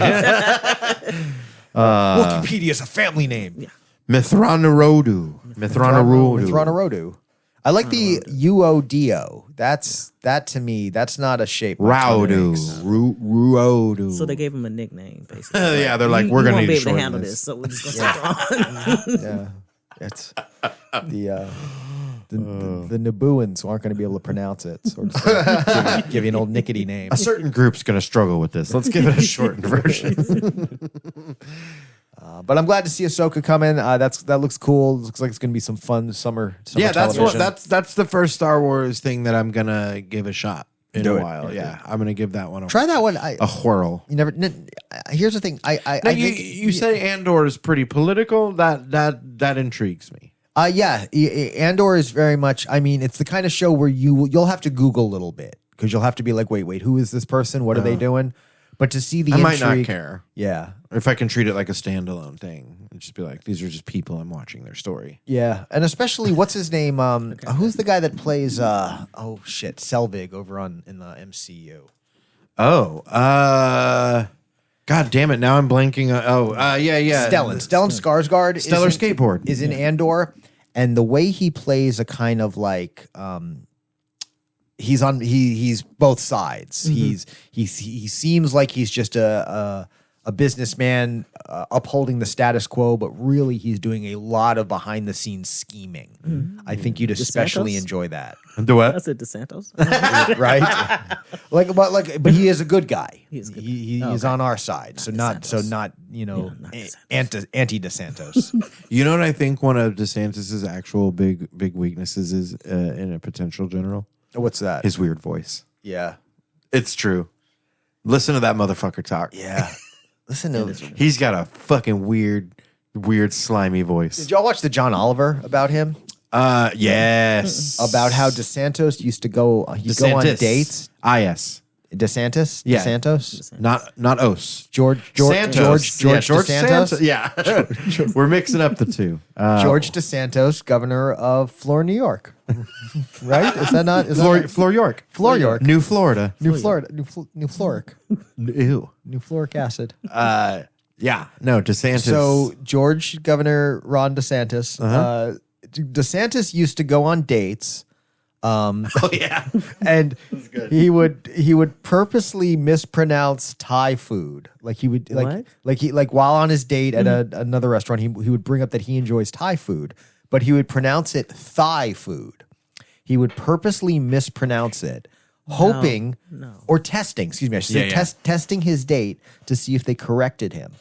Wikipedia's a family name. Mithronarodu. Mithronarodu. I like the UODO. That to me. That's not a shape. Raudu. Ruodu. So they gave him a nickname, basically. Yeah, they're like, we're you gonna won't need be to able to shorten handle this. this. So we're just gonna say Yeah, it's the Nabooans aren't going to be able to pronounce it. So we're just gonna give you an old nickety name. A certain group's going to struggle with this. Let's give it a shortened version. But I'm glad to see Ahsoka come in. That looks cool. Looks like it's going to be some fun summer Yeah, television. that's the first Star Wars thing that I'm gonna give a shot in Do a it. while. Yeah, I'm gonna give that one Try that one. a whirl. You never. Here's the thing. I You say Andor is pretty political. That intrigues me. Yeah. Andor is very much. I mean, it's the kind of show where you'll have to Google a little bit because you'll have to be like, wait, who is this person? What are they doing? But to see the I intrigue, might not care. Yeah. Or if I can treat it like a standalone thing and just be like, these are just people I'm watching their story. Yeah, and especially what's his name? Who's the guy that plays? Selvig over in the MCU. Oh, God damn it! Now I'm blanking. Yeah. Stellan Skarsgård. Stellar is in- Skateboard. is in Andor, and the way he plays a kind of like he's both sides. Mm-hmm. He seems like he's just a businessman upholding the status quo, but really he's doing a lot of behind the scenes scheming. I think you'd especially enjoy that. Do what? I said DeSantos. Right? But he is a good guy. He is a good guy. He's on our side. Not DeSantos. not not anti DeSantos. You know what I think one of DeSantis's actual big weaknesses is in a potential general? What's that? His weird voice. Yeah. It's true. Listen to that motherfucker talk. Yeah. Listen to He's got a fucking weird, slimy voice. Did y'all watch the John Oliver about him? Yes. About how DeSantos used to go on dates. Yes. DeSantis? Yeah. DeSantos? Not Os. George Santos. George DeSantos? Santos. Yeah. We're mixing up the two. George DeSantos, governor of Florida, New York. Right? Is that not? Flor York. Flor York. New Florida. New Florida. New Floric. Ew. New Floric acid. Yeah. No, DeSantis. So George Governor Ron DeSantis. DeSantis used to go on dates. oh yeah. And he would purposely mispronounce Thai food. Like he would like while on his date at another restaurant, he would bring up that he enjoys Thai food, but he would pronounce it Thai food. He would purposely mispronounce it, hoping or testing. Excuse me, I should say testing his date to see if they corrected him.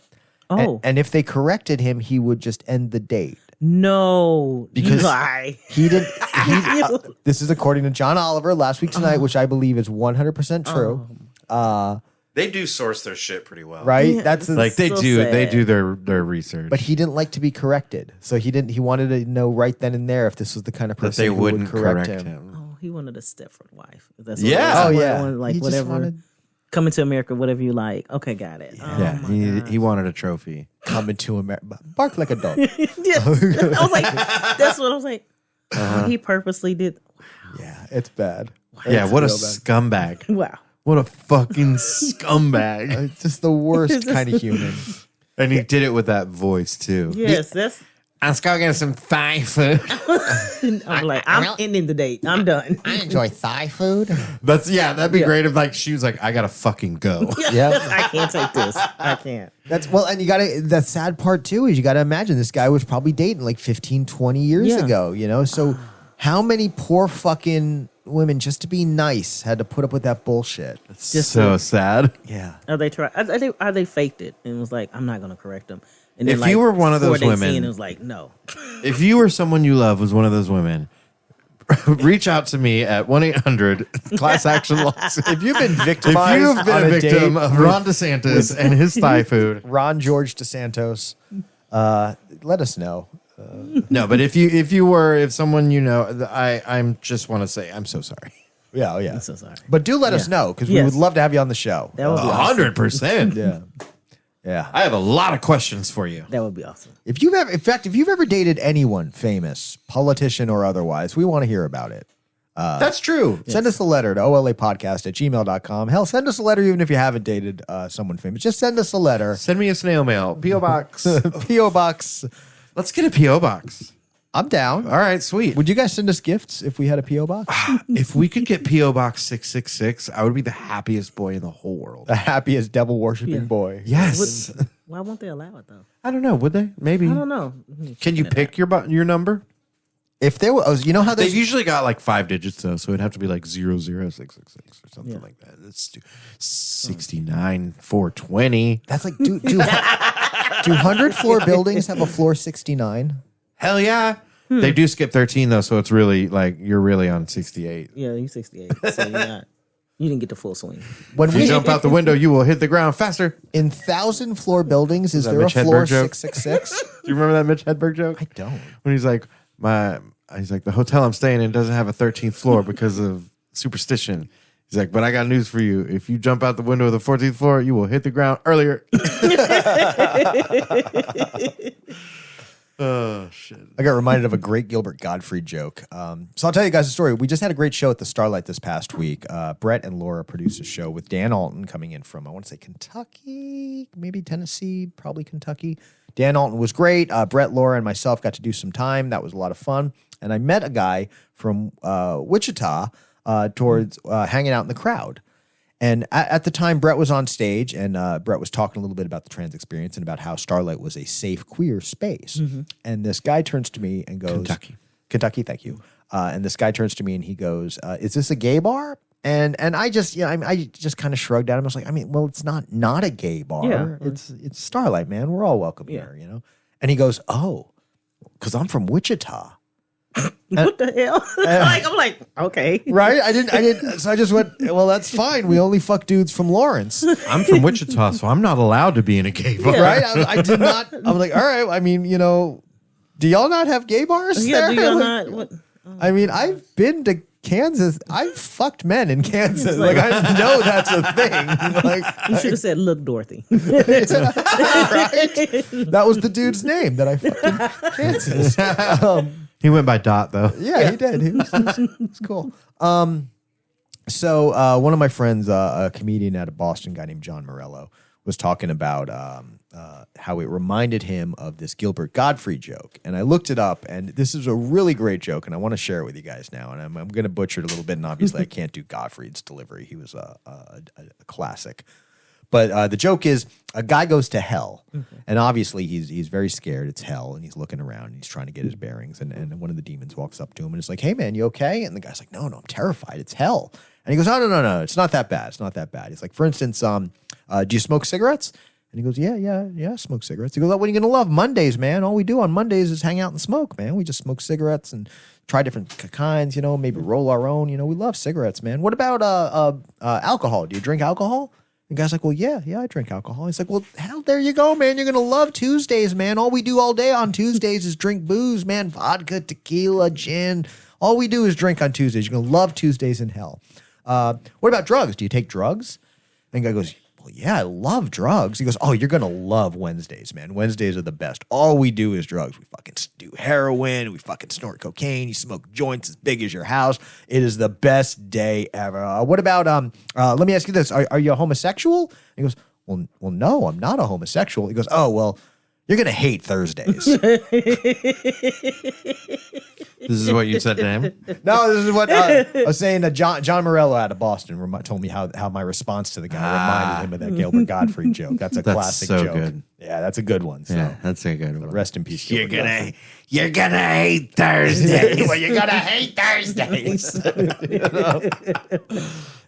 Oh, and if they corrected him, he would just end the date. no, Because you lie. He didn't. This is according to John Oliver last week tonight, which I believe is 100% true. They do source their shit pretty well. Right? Yeah, That's Like they So do. They sad. do their research. But he didn't like to be corrected, so he wanted to know right then and there if this was the kind of that person they who wouldn't would correct him. Oh, he wanted a Stepford wife. If that's Yeah. what it was. Oh yeah, Like He just whatever. wanted Coming to America, whatever you like. Okay, got it. yeah, he wanted a trophy. coming to America, bark like a dog. Yes. I was like, that's what I was like. He purposely did. Yeah, it's bad. Yeah, It's what a real bad. scumbag. Wow. What a fucking scumbag. It's just the worst kind of human. And he did it with that voice too. Yes, that's. I'm just gonna get some Thai food. I'm like, I'm ending the date. I'm done. I enjoy Thai food. That'd be great if like she was like, I gotta fucking go. Yep. I can't take this. I can't. That's and you gotta, the sad part too is you gotta imagine this guy was probably dating like 15, 20 years Yeah. ago, you know? So how many poor fucking women just to be nice had to put up with that bullshit? Just so sad. Yeah. Are they try? Are they faked it and was like, I'm not gonna correct them. And If you were one of those 4 days women- in, it was like, no. If you or someone you love was one of those women, reach out to me at 1-800 class action lawsuit. If you've been If victimized you've been on a victim date of Ron DeSantis and his Thai food, Ron George DeSantos, let us know. No, but if someone you know, I'm just want to say I'm so sorry. Yeah, oh yeah. I'm so sorry. But do let us know because we would love to have you on the show. That would be awesome. 100%. Yeah. Yeah. I have a lot of questions for you. That would be awesome. If you've ever dated anyone famous, politician or otherwise, we want to hear about it. That's true. Send us a letter to olapodcast@gmail.com. Hell, send us a letter even if you haven't dated someone famous. Just send us a letter. Send me a snail mail. P.O. Box. P.O. Box. Let's get a P.O. Box. I'm down. All right, sweet. Would you guys send us gifts if we had a P.O. Box? If we could get P.O. Box 666, I would be the happiest boy in the whole world. The happiest devil worshipping boy. Yes. Why won't they allow it though? I don't know. Would they? Maybe. I don't know. Can you pick your number? If there was, you know how They've usually got like 5 digits though, so it'd have to be like 00666 or something like that. Let's do 69 420. that's like do 100 floor buildings have a floor 69? Hell yeah. They do skip 13 though, so it's really like you're really on 68. Yeah, you 68. So you didn't get the full swing. When If you jump out the window, you will hit the ground faster. in 1,000 floor buildings, is that there a Mitch floor Hedberg joke? 666? Do you remember that Mitch Hedberg joke? I don't. When he's like, the hotel I'm staying in doesn't have a 13th floor because of superstition. He's like, but I got news for you. If you jump out the window of the 14th floor, you will hit the ground earlier. Oh, shit. I got reminded of a great Gilbert Gottfried joke. So I'll tell you guys a story. We just had a great show at the Starlight this past week. Brett and Laura produced a show with Dan Alton coming in from, I want to say Kentucky, maybe Tennessee, probably Kentucky. Dan Alton was great. Brett, Laura, and myself got to do some time. That was a lot of fun. And I met a guy from Wichita towards hanging out in the crowd. And at the time, Brett was on stage, and Brett was talking a little bit about the trans experience and about how Starlight was a safe queer space. Mm-hmm. And this guy turns to me and goes, Kentucky, thank you. And this guy turns to me and he goes, is this a gay bar? And I just, I just kind of shrugged at him. I was like, well, it's not a gay bar. Yeah. It's Starlight, man. We're all welcome here, you know? And he goes, oh, because I'm from Wichita. What the hell? I'm like, okay. Right? I didn't. So I just went, well, that's fine. We only fuck dudes from Lawrence. I'm from Wichita, so I'm not allowed to be in a gay bar. Yeah. Right? I did not. I'm like, all right. I mean, do y'all not have gay bars there? Do y'all not? What? I mean, I've been to Kansas. I've fucked men in Kansas. Like, I know that's a thing. Like, You should have said, look, Dorothy. right? That was the dude's name that I fucked in Kansas. He went by Dot, though. Yeah, he did. He was cool. So one of my friends, a comedian out of Boston, guy named John Morello, was talking about how it reminded him of this Gilbert Gottfried joke. And I looked it up, and this is a really great joke, and I want to share it with you guys now. And I'm going to butcher it a little bit, and obviously I can't do Gottfried's delivery. He was a classic. But the joke is a guy goes to hell, and obviously he's very scared. It's hell, and he's looking around, and he's trying to get his bearings. And one of the demons walks up to him and is like, "Hey, man, you okay?" And the guy's like, "No, I'm terrified. It's hell." And he goes, "Oh, no, it's not that bad. It's not that bad." He's like, "For instance, do you smoke cigarettes?" And he goes, Yeah, I smoke cigarettes. He goes, "Oh, what are you gonna love? Mondays, man. All we do on Mondays is hang out and smoke, man. We just smoke cigarettes and try different kinds, maybe roll our own. We love cigarettes, man. What about alcohol? Do you drink alcohol?" The guy's like, "Well, yeah, I drink alcohol." He's like, "Well, hell, there you go, man. You're going to love Tuesdays, man. All we do all day on Tuesdays is drink booze, man. Vodka, tequila, gin. All we do is drink on Tuesdays. You're going to love Tuesdays in hell. What about drugs? Do you take drugs?" And the guy goes, "Well, yeah, I love drugs." He goes, "Oh, you're going to love Wednesdays, man. Wednesdays are the best. All we do is drugs. We fucking do heroin. We fucking snort cocaine. You smoke joints as big as your house. It is the best day ever. What about, let me ask you this. Are you a homosexual?" And he goes, well, no, I'm not a homosexual." He goes, "Oh, well, you're going to hate Thursdays." This is what you said to him? No, this is what I was saying. John Morello out of Boston told me how my response to the guy reminded him of that Gilbert Gottfried joke. That's a classic so joke. Good. Yeah, that's a good one. So. Yeah, that's a good one. Rest in peace. You're gonna hate Thursdays. Well, you're gonna hate Thursdays.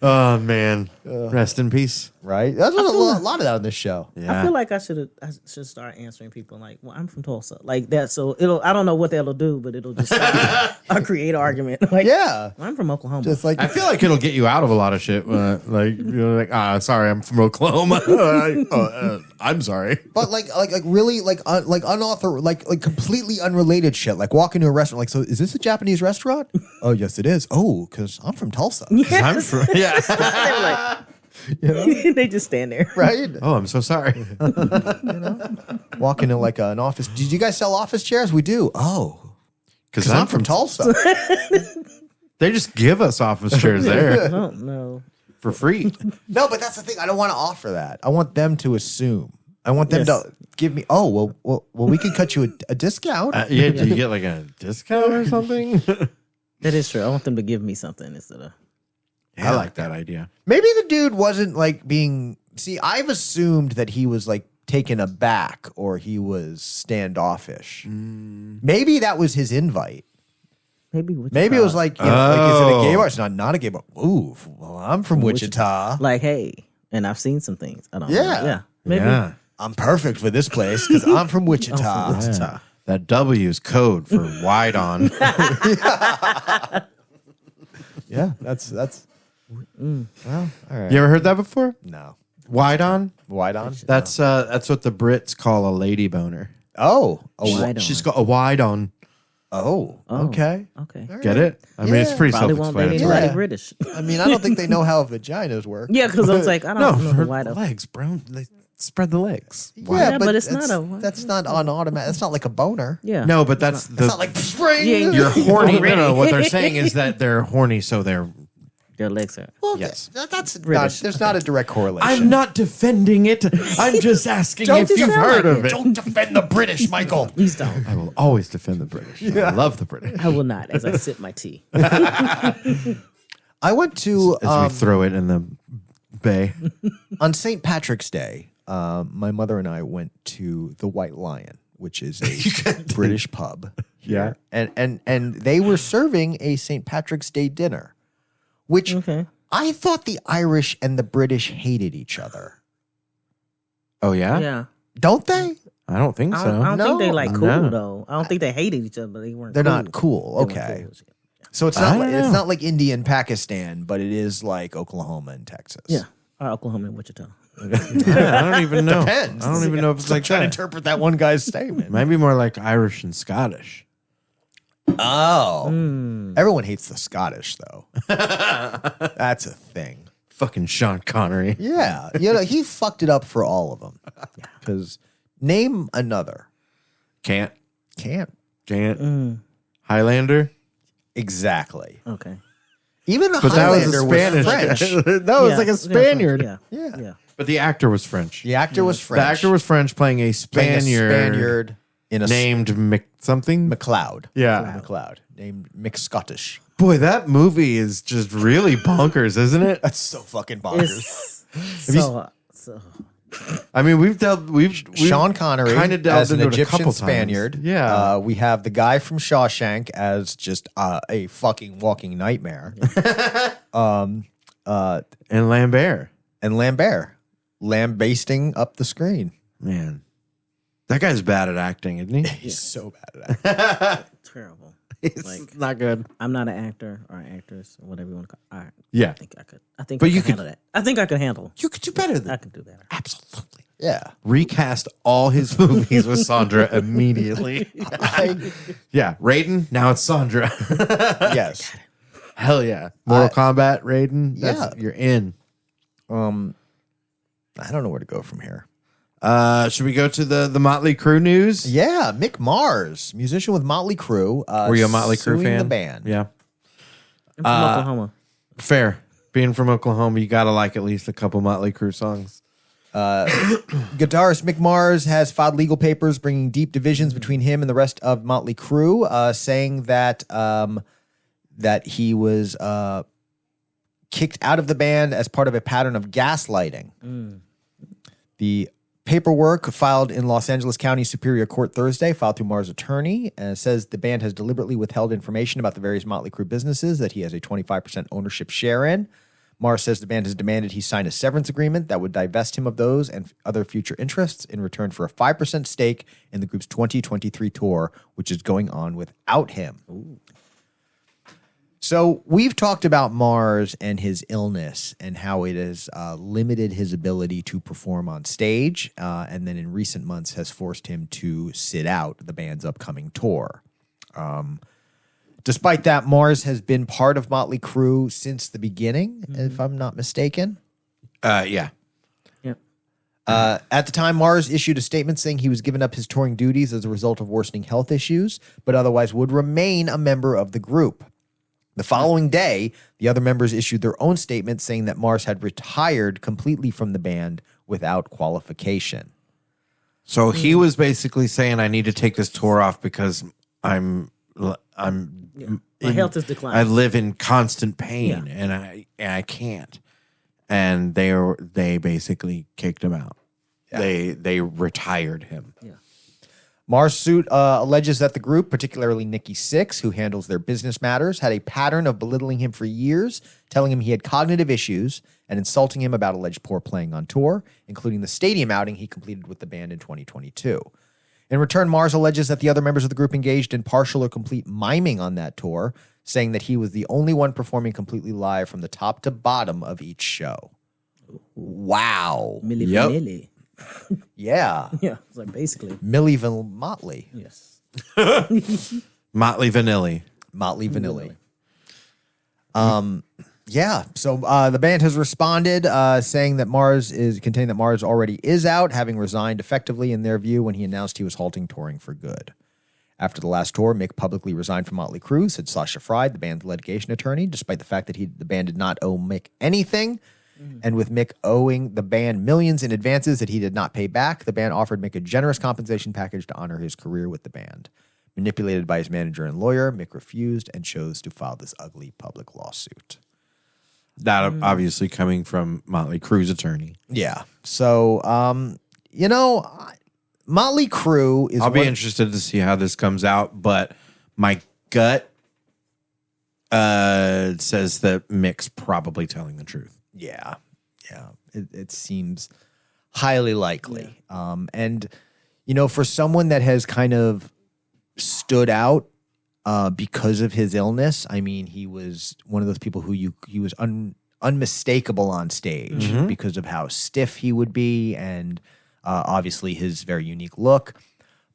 Oh man, rest in peace. Right? That's what a lot of that on this show. Yeah. I feel like I should start answering people like, "Well, I'm from Tulsa," like that. So I don't know what that'll do, but it'll just. or create an argument. Like, Yeah. I'm from Oklahoma. Just like I feel like it'll get you out of a lot of shit. Sorry, I'm from Oklahoma. I'm sorry. but really unauthorized, like completely unrelated shit. Like walk into a restaurant, like, so is this a Japanese restaurant? Oh, yes, it is. Oh, because I'm from Tulsa. I'm from, yeah. They were like, they just stand there. Right? Oh, I'm so sorry. Walk into like an office. Did you guys sell office chairs? We do. Oh, Because I'm from Tulsa. They just give us office chairs I there don't know. for free. No, but that's the thing. I don't want to offer that. I want them to assume. I want them Yes. to give me. Oh, well, we can cut you a discount. Yeah, do you get like a discount or something? That is true. I want them to give me something instead of. I like that idea. Maybe the dude wasn't like being. See, I've assumed that he was like taken aback or he was standoffish. Maybe that was his invite. Maybe Maybe it was like, you know, like, is it a gay bar? It's not a gay bar. Ooh, well, I'm from Wichita. like, hey, and I've seen some things. I don't know. Yeah. Yeah. Maybe. Yeah. I'm perfect for this place because I'm from Wichita. Yeah. That W is code for wide on. Yeah, that's. Well, all right. You ever heard that before? No, Wide on? wide on. That's what the Brits call a lady boner. Oh, Wide on. She's got a wide on. oh, okay. Okay. Get it? I mean, it's pretty Probably won't date self-explanatory. anybody Yeah. British. I mean, I don't think they know how vaginas work. Yeah, because I was like, I No, don't know her why the legs, bro. They spread the legs. Yeah, but it's that's- not a- That's not on automatic. That's not like a boner. Yeah. No, but that's It's not like spring. Yeah, you're horny. Already. No, what they're saying is that they're horny, so they're. Their legs are. Well, Yes. that's not, British. there's not a direct correlation. I'm not defending it. I'm just asking Don't if you've sound heard like of it. Don't defend the British, Michael. Please don't. I will always defend the British. I love the British. I will not as I sip my tea. I went to As we throw it in the bay. on St. Patrick's Day. My mother and I went to the White Lion, which is a British pub. Yeah. And they were serving a St. Patrick's Day dinner, which Okay. I thought the Irish and the British hated each other. Oh yeah? Yeah. Don't they? I don't think I so. don't think they No. like cool No. though. I don't think they hated each other, but they weren't. They're cool. not cool. They weren't Okay. cool. So it's I not don't like, it's know. not like India and Pakistan, but it is like Oklahoma and Texas. Yeah. Or Oklahoma and Wichita. Yeah, I don't even know. Depends. I don't even know if it's like trying to that. interpret that one guy's statement. Maybe more like Irish and Scottish. Oh. Hmm. Everyone hates the Scottish, though. That's a thing. Fucking Sean Connery. Yeah. You know, he fucked it up for all of them. Because name another. Can't. Can't. Highlander. Exactly. Okay. Even the But that was a Highlander Spanish. French. that was Yeah. like a Spaniard. Yeah. Yeah. Yeah. But the actor was French. The actor was French. The actor was French playing a playing a Spaniard, Spaniard in a named Mc something. McLeod. Yeah. McLeod. Named McScottish. Boy, that movie is just really bonkers, isn't it? That's so fucking bonkers. It's so. I mean, we've Sean Connery kind of delved as an into it a Egyptian couple Spaniard. times. Yeah. We have the guy from Shawshank as just a fucking walking nightmare. And Lambert. And Lambert lambasting up the screen. Man, that guy's bad at acting, isn't he? He's so bad at that. Terrible. It's Like- not good. I'm not an actor or an actress or whatever you want to call it. Yeah. I think I could. I think But I you could could- handle that. I think I could handle. You could do better I than could do better. Absolutely. Yeah. Recast all his movies with Sondra immediately. Yeah, Raiden. Now it's Sondra. Yes. Hell yeah. Mortal Kombat, Raiden. Yeah. You're in. I don't know where to go from here. Should we go to the Motley Crue news? Yeah, Mick Mars, musician with Motley Crue. Were you a Motley Crue suing fan? the band. Yeah. I'm from Oklahoma. Fair. Being from Oklahoma, you got to like at least a couple Motley Crue songs. Guitarist Mick Mars has filed legal papers bringing deep divisions between him and the rest of Motley Crue, saying that that he was kicked out of the band as part of a pattern of gaslighting. The paperwork filed in Los Angeles County Superior Court Thursday, filed through Mars' attorney, says the band has deliberately withheld information about the various Motley Crue businesses that he has a 25% ownership share in. Mars says the band has demanded he sign a severance agreement that would divest him of those and other future interests in return for a 5% stake in the group's 2023 tour, which is going on without him. Ooh. So we've talked about Mars and his illness and how it has limited his ability to perform on stage, and then in recent months has forced him to sit out the band's upcoming tour. Despite that, Mars has been part of Motley Crue since the beginning, if I'm not mistaken. Yeah. At the time, Mars issued a statement saying he was giving up his touring duties as a result of worsening health issues, but otherwise would remain a member of the group. The following day, the other members issued their own statement saying that Mars had retired completely from the band without qualification. So he was basically saying, I need to take this tour off because my health is declining. I live in constant pain and I can't. And they basically kicked him out. Yeah. They retired him. Yeah. Mars' suit alleges that the group, particularly Nikki Sixx, who handles their business matters, had a pattern of belittling him for years, telling him he had cognitive issues, and insulting him about alleged poor playing on tour, including the stadium outing he completed with the band in 2022. In return, Mars alleges that the other members of the group engaged in partial or complete miming on that tour, saying that he was the only one performing completely live from the top to bottom of each show. Wow. Milli Vanilli. Yeah. Yeah, it's like basically. Milli Motley. Yes. Motley Vanilli. Motley Vanilli. Yeah. So the band has responded, saying that containing that Mars already is out, having resigned effectively in their view when he announced he was halting touring for good. After the last tour, Mick publicly resigned from Motley Crue, said Sasha Fried, the band's litigation attorney, despite the fact that the band did not owe Mick anything. And with Mick owing the band millions in advances that he did not pay back, the band offered Mick a generous compensation package to honor his career with the band. Manipulated by his manager and lawyer, Mick refused and chose to file this ugly public lawsuit. That obviously coming from Motley Crue's attorney. Yeah. So, Motley Crue is... I'll be interested to see how this comes out, but my gut says that Mick's probably telling the truth. Yeah. It seems highly likely. Yeah. And, for someone that has kind of stood out because of his illness, I mean, he was one of those people who he was unmistakable on stage because of how stiff he would be and obviously his very unique look.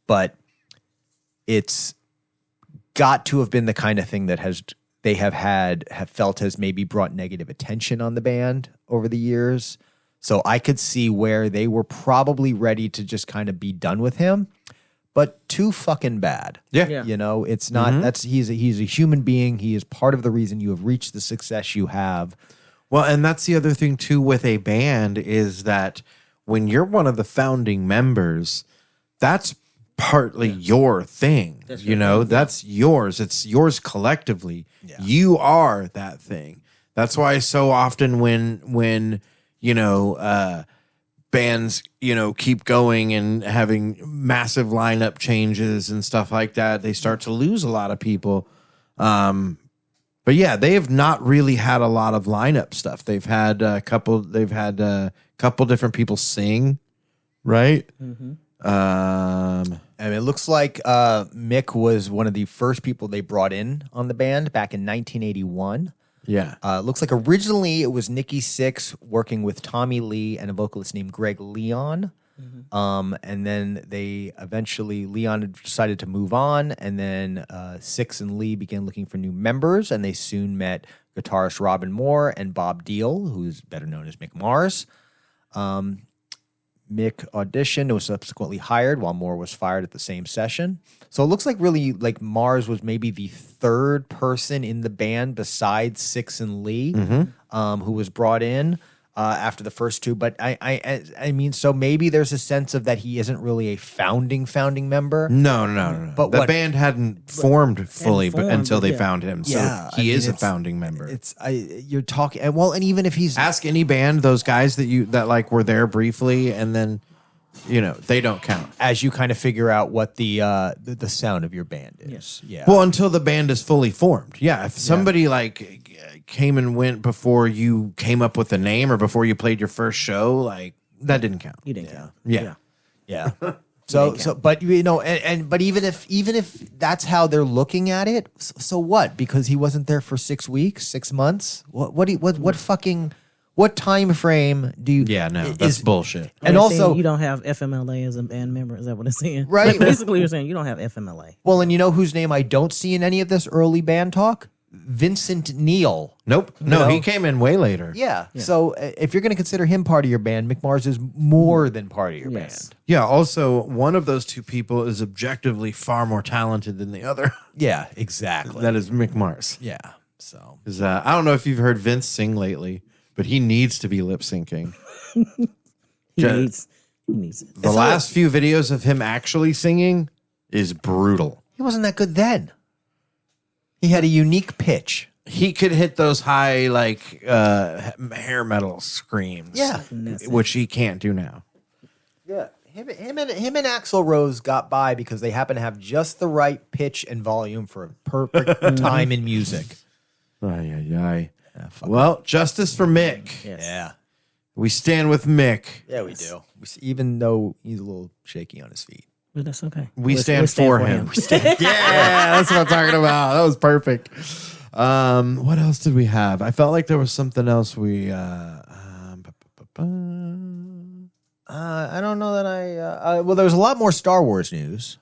But it's got to have been the kind of thing that they have felt has maybe brought negative attention on the band over the years. So I could see where they were probably ready to just kind of be done with him, but too fucking bad. Yeah. It's not, he's a human being. He is part of the reason you have reached the success you have. Well, and that's the other thing too with a band is that when you're one of the founding members, that's partly your thing. That's that's yours. It's yours collectively. Yeah. You are that thing. That's why so often when bands, keep going and having massive lineup changes and stuff like that, they start to lose a lot of people. But yeah, they have not really had a lot of lineup stuff. They've had a couple different people sing, right? Mm-hmm. And it looks like Mick was one of the first people they brought in on the band back in 1981. Yeah. It looks like originally it was Nikki Sixx working with Tommy Lee and a vocalist named Greg Leon. Mm-hmm. And then Leon decided to move on, and then Sixx and Lee began looking for new members, and they soon met guitarist Robin Moore and Bob Deal, who's better known as Mick Mars. Mick auditioned and was subsequently hired while Moore was fired at the same session. So it looks like really like Mars was maybe the third person in the band besides Sixx and Lee, who was brought in after the first two. But I mean, so maybe there's a sense of that he isn't really a founding member. No. But the band hadn't formed fully until they found him. So yeah, he is a founding member. You're talking, and even if he's... Ask any band, those guys that like were there briefly and then they don't count. As you kind of figure out what the sound of your band is. Yeah. Well, until the band is fully formed. Yeah, if somebody came and went before you came up with a name or before you played your first show, that didn't count. You didn't count. Yeah. But but even if that's how they're looking at it, so what? Because he wasn't there for 6 weeks, 6 months. What time frame do you? Yeah, no, that's bullshit. And also, you don't have FMLA as a band member. Is that what it's saying? Right. Like, basically, you're saying you don't have FMLA. Well, and you know whose name I don't see in any of this early band talk? Vincent Neil. Nope. No, he came in way later. Yeah. So if you're going to consider him part of your band, McMars is more than part of your band. Yeah. Also, one of those two people is objectively far more talented than the other. Yeah, exactly. That is Mick Mars. Yeah. So I don't know if you've heard Vince sing lately, but he needs to be lip syncing. He needs it. The last few videos of him actually singing is brutal. he wasn't that good then. He had a unique pitch. He could hit those high hair metal screams. Yeah. Which he can't do now. Yeah. Him and Axl Rose got by because they happen to have just the right pitch and volume for a perfect time in music. Ay. Well, justice for Mick. Yes. Yeah. We stand with Mick. Yeah, we do. Even though he's a little shaky on his feet. But that's okay. We stand for him. Yeah, that's what I'm talking about. That was perfect. What else did we have? I felt like there was something else we... I don't know that well, there's a lot more Star Wars news.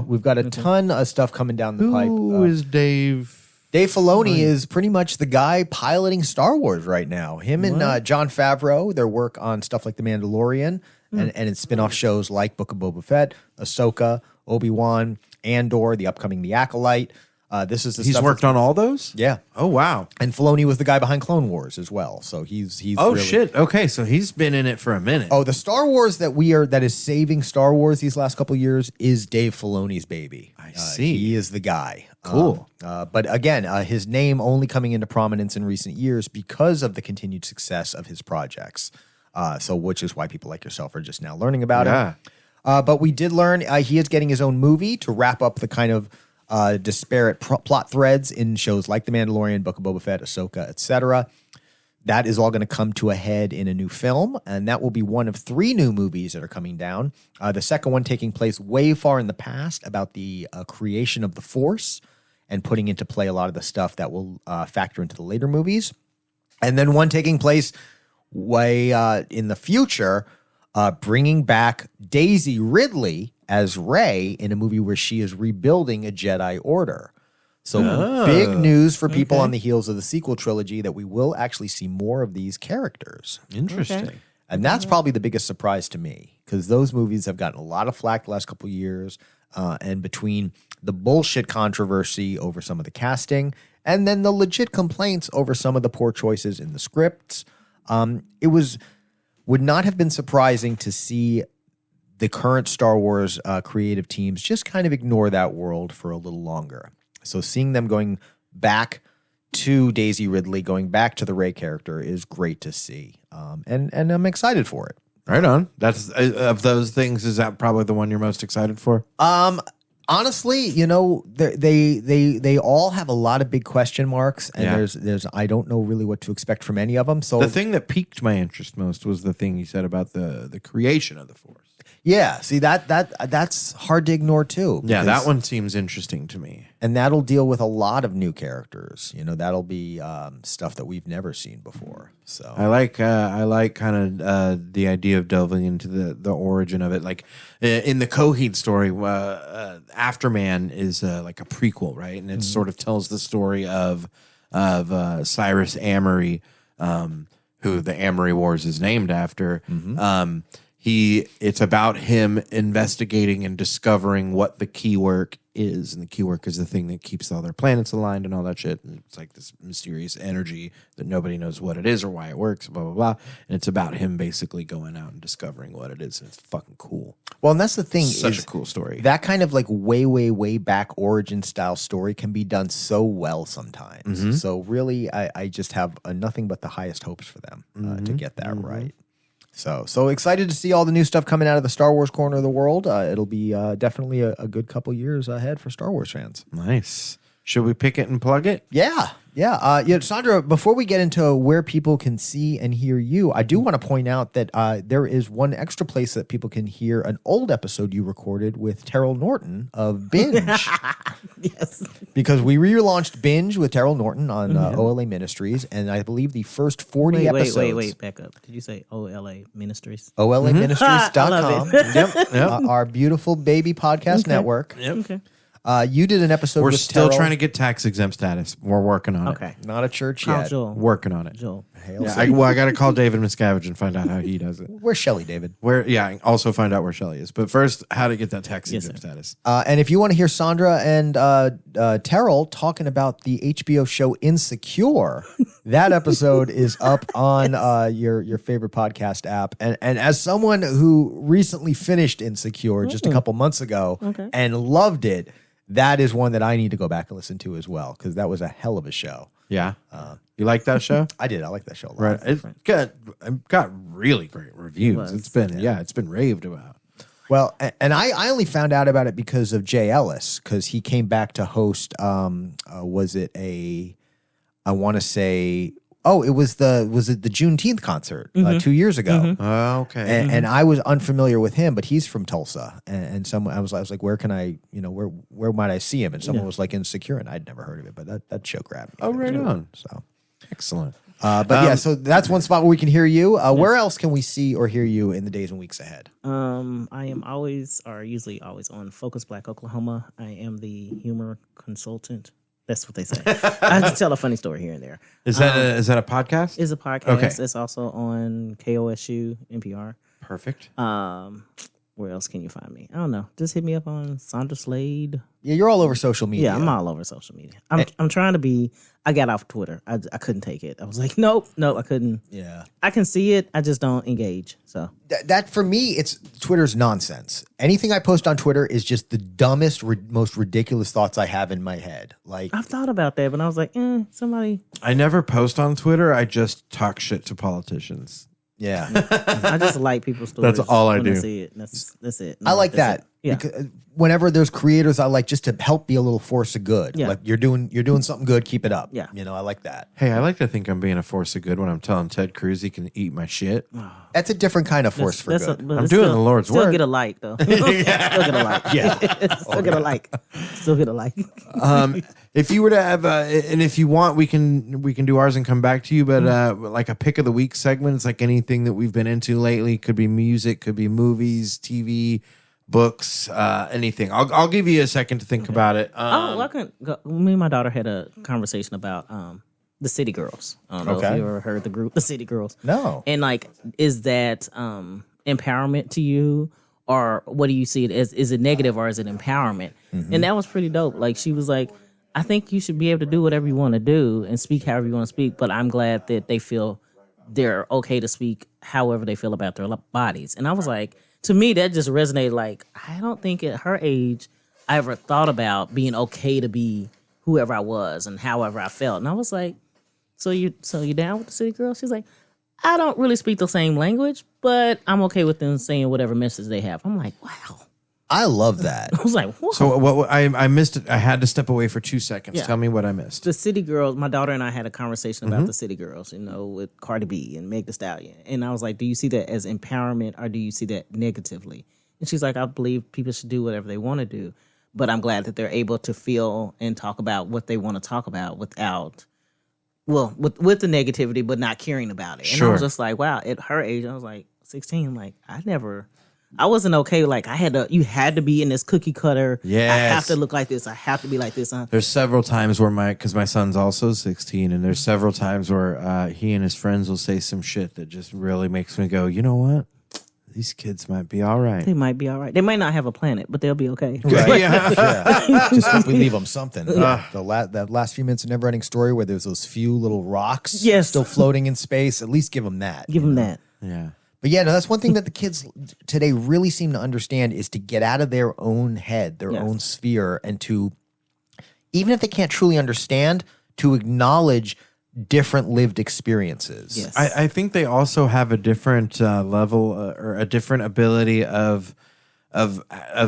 We've got a ton of stuff coming down the pipe. Who is Dave? Dave Filoni is pretty much the guy piloting Star Wars right now. Him and Jon Favreau, their work on stuff like The Mandalorian and its spin-off shows like Book of Boba Fett, Ahsoka, Obi-Wan, Andor, the upcoming The Acolyte. This is the He's stuff worked on all those? Yeah. Oh, wow. And Filoni was the guy behind Clone Wars as well. So he's Oh, really... shit. Okay, so he's been in it for a minute. Oh, the Star Wars that is saving Star Wars these last couple of years is Dave Filoni's baby. I see. He is the guy. Cool. But again, his name only coming into prominence in recent years because of the continued success of his projects. Which is why people like yourself are just now learning about him. But we did learn he is getting his own movie to wrap up the kind of disparate plot threads in shows like The Mandalorian, Book of Boba Fett, Ahsoka, etc. That is all going to come to a head in a new film, and that will be one of 3 new movies that are coming down. The second one taking place way far in the past about the creation of the Force and putting into play a lot of the stuff that will factor into the later movies. And then one taking place way in the future, bringing back Daisy Ridley as Rey in a movie where she is rebuilding a Jedi Order. So big news for people on the heels of the sequel trilogy that we will actually see more of these characters. Interesting. Okay. And that's probably the biggest surprise to me because those movies have gotten a lot of flack the last couple of years. And between the bullshit controversy over some of the casting and then the legit complaints over some of the poor choices in the scripts, would not have been surprising to see the current Star Wars creative teams just kind of ignore that world for a little longer. So seeing them going back to Daisy Ridley, going back to the Rey character is great to see. And I'm excited for it. Right on. That's of those things, is that probably the one you're most excited for? Honestly, they all have a lot of big question marks, and there's I don't know really what to expect from any of them. So the thing that piqued my interest most was the thing you said about the creation of the Force. Yeah, see that's hard to ignore too. Yeah, that one seems interesting to me. And that'll deal with a lot of new characters. That'll be stuff that we've never seen before. So I like kind of the idea of delving into the origin of it. Like in the Coheed story, Afterman is like a prequel, right? And it sort of tells the story of Cyrus Amory, who the Amory Wars is named after. It's about him investigating and discovering what the key work is, and the key work is the thing that keeps all their planets aligned and all that shit. And it's like this mysterious energy that nobody knows what it is or why it works, blah, blah, blah. And it's about him basically going out and discovering what it is. And it's fucking cool. Well, and that's the thing. Such a cool story. That kind of like way, way, way back origin style story can be done so well sometimes. So really, I just have nothing but the highest hopes for them to get that right. So excited to see all the new stuff coming out of the Star Wars corner of the world. It'll be definitely a good couple years ahead for Star Wars fans. Nice. Should we pick it and plug it? Yeah. Sondra, before we get into where people can see and hear you, I do want to point out that there is one extra place that people can hear an old episode you recorded with Terrell Norton of Binge. Yes. Because we relaunched Binge with Terrell Norton on OLA Ministries, and I believe the first 40 episodes. Wait, back up. Did you say OLA Ministries? OLAministries.com. Yep. Our beautiful baby podcast network. Yep. Okay. You did an episode We're with still Terrell. trying to get tax exempt status. We're working on it. Okay. Not a church Call yet. Joel. Working on it. Joel. Yeah, I got to call David Miscavige and find out how he does it. Where's Shelly, David? And also find out where Shelly is. But first, how to get that tax exempt status. And if you want to hear Sondra and Terrell talking about the HBO show Insecure, that episode is up on your favorite podcast app. And as someone who recently finished Insecure just a couple months ago and loved it, that is one that I need to go back and listen to as well, because that was a hell of a show. Yeah. You like that show? I did. I like that show a lot. Right. It got really great reviews. It's been raved about. Well, and I only found out about it because of Jay Ellis, because he came back to host. Was it I want to say. Oh, was it the Juneteenth concert 2 years ago? Oh, okay. And I was unfamiliar with him, but he's from Tulsa. And someone I was like, where can I, where might I see him? And someone was like Insecure, and I'd never heard of it, but that show grabbed me. Oh, right on. So Excellent. so that's one spot where we can hear you. Where else can we see or hear you in the days and weeks ahead? I am usually always on Focus Black Oklahoma. I am the humor consultant. That's what they say. I just tell a funny story here and there. Is that a podcast? It's a podcast. Okay. It's also on KOSU, NPR. Perfect. Where else can you find me? I don't know. Just hit me up on Sondra Slade. Yeah, you're all over social media. Yeah, I'm all over social media. I'm trying to be. I got off Twitter. I couldn't take it. I was like, nope, I couldn't. Yeah. I can see it. I just don't engage. So that for me, it's Twitter's nonsense. Anything I post on Twitter is just the dumbest, most ridiculous thoughts I have in my head. Like I've thought about that, but I was like, somebody. I never post on Twitter. I just talk shit to politicians. Yeah. I just like people's stories. That's all I when do. See it. That's it. I like that. It. Yeah. Because whenever there's creators, I like just to help be a little force of good. Yeah. Like you're doing something good, keep it up. Yeah. I like that. Hey, I like to think I'm being a force of good when I'm telling Ted Cruz he can eat my shit. That's a different kind of force for good. I'm doing the Lord's still work. Get a like though. Still get a like. Yeah. Still get a like. Still get a like. If you were to have, and if you want, we can do ours and come back to you. But like a pick of the week segment, it's like anything that we've been into lately. Could be music, could be movies, TV, books, anything. I'll give you a second to think about it. I can go. Me and my daughter had a conversation about the City Girls. I don't know if you ever heard the group, the City Girls. No. And like, is that empowerment to you? Or what do you see it as? Is it negative or is it empowerment? And that was pretty dope. Like she was like, I think you should be able to do whatever you want to do and speak however you want to speak. But I'm glad that they feel they're okay to speak however they feel about their bodies. And I was like, to me, that just resonated. Like, I don't think at her age I ever thought about being okay to be whoever I was and however I felt. And I was like, so you down with the City Girls? She's like, I don't really speak the same language, but I'm okay with them saying whatever message they have. I'm like, wow. I love that. I was like, whoa. So what I missed it. I had to step away for 2 seconds. Yeah. Tell me what I missed. The City Girls, my daughter and I had a conversation about the City Girls, with Cardi B and Meg Thee Stallion. And I was like, do you see that as empowerment or do you see that negatively? And she's like, I believe people should do whatever they want to do. But I'm glad that they're able to feel and talk about what they want to talk about without, with the negativity, but not caring about it. And I was just like, wow, at her age, I was like 16, like I wasn't okay. Like you had to be in this cookie cutter. Yes. I have to look like this. I have to be like this. There's several times where because my son's also 16, and there's several times where he and his friends will say some shit that just really makes me go, you know what? These kids might be all right. They might be all right. They might not have a planet, but they'll be okay. Right. Yeah. Just hope we leave them something. That last few minutes of Never Ending Story where there's those few little rocks still floating in space, at least give them that. Give them that. Yeah. But yeah, no, that's one thing that the kids today really seem to understand is to get out of their own head, their own sphere, and to, even if they can't truly understand, to acknowledge different lived experiences. Yes. I think they also have a different level or a different ability of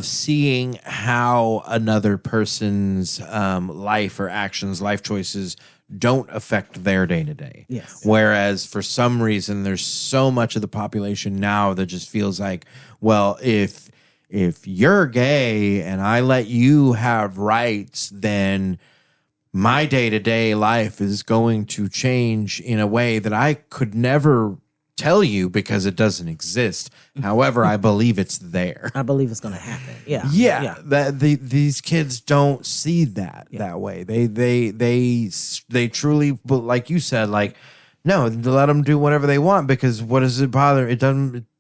seeing how another person's life or actions, life choices don't affect their day to day. Yes. Whereas for some reason, there's so much of the population now that just feels like, well, if you're gay and I let you have rights, then my day-to-day life is going to change in a way that I could never tell you because it doesn't exist. However, I believe it's there. I believe it's going to happen. Yeah. Yeah, these kids don't see that that way. They truly, like you said, like, no, let them do whatever they want because what does it bother? It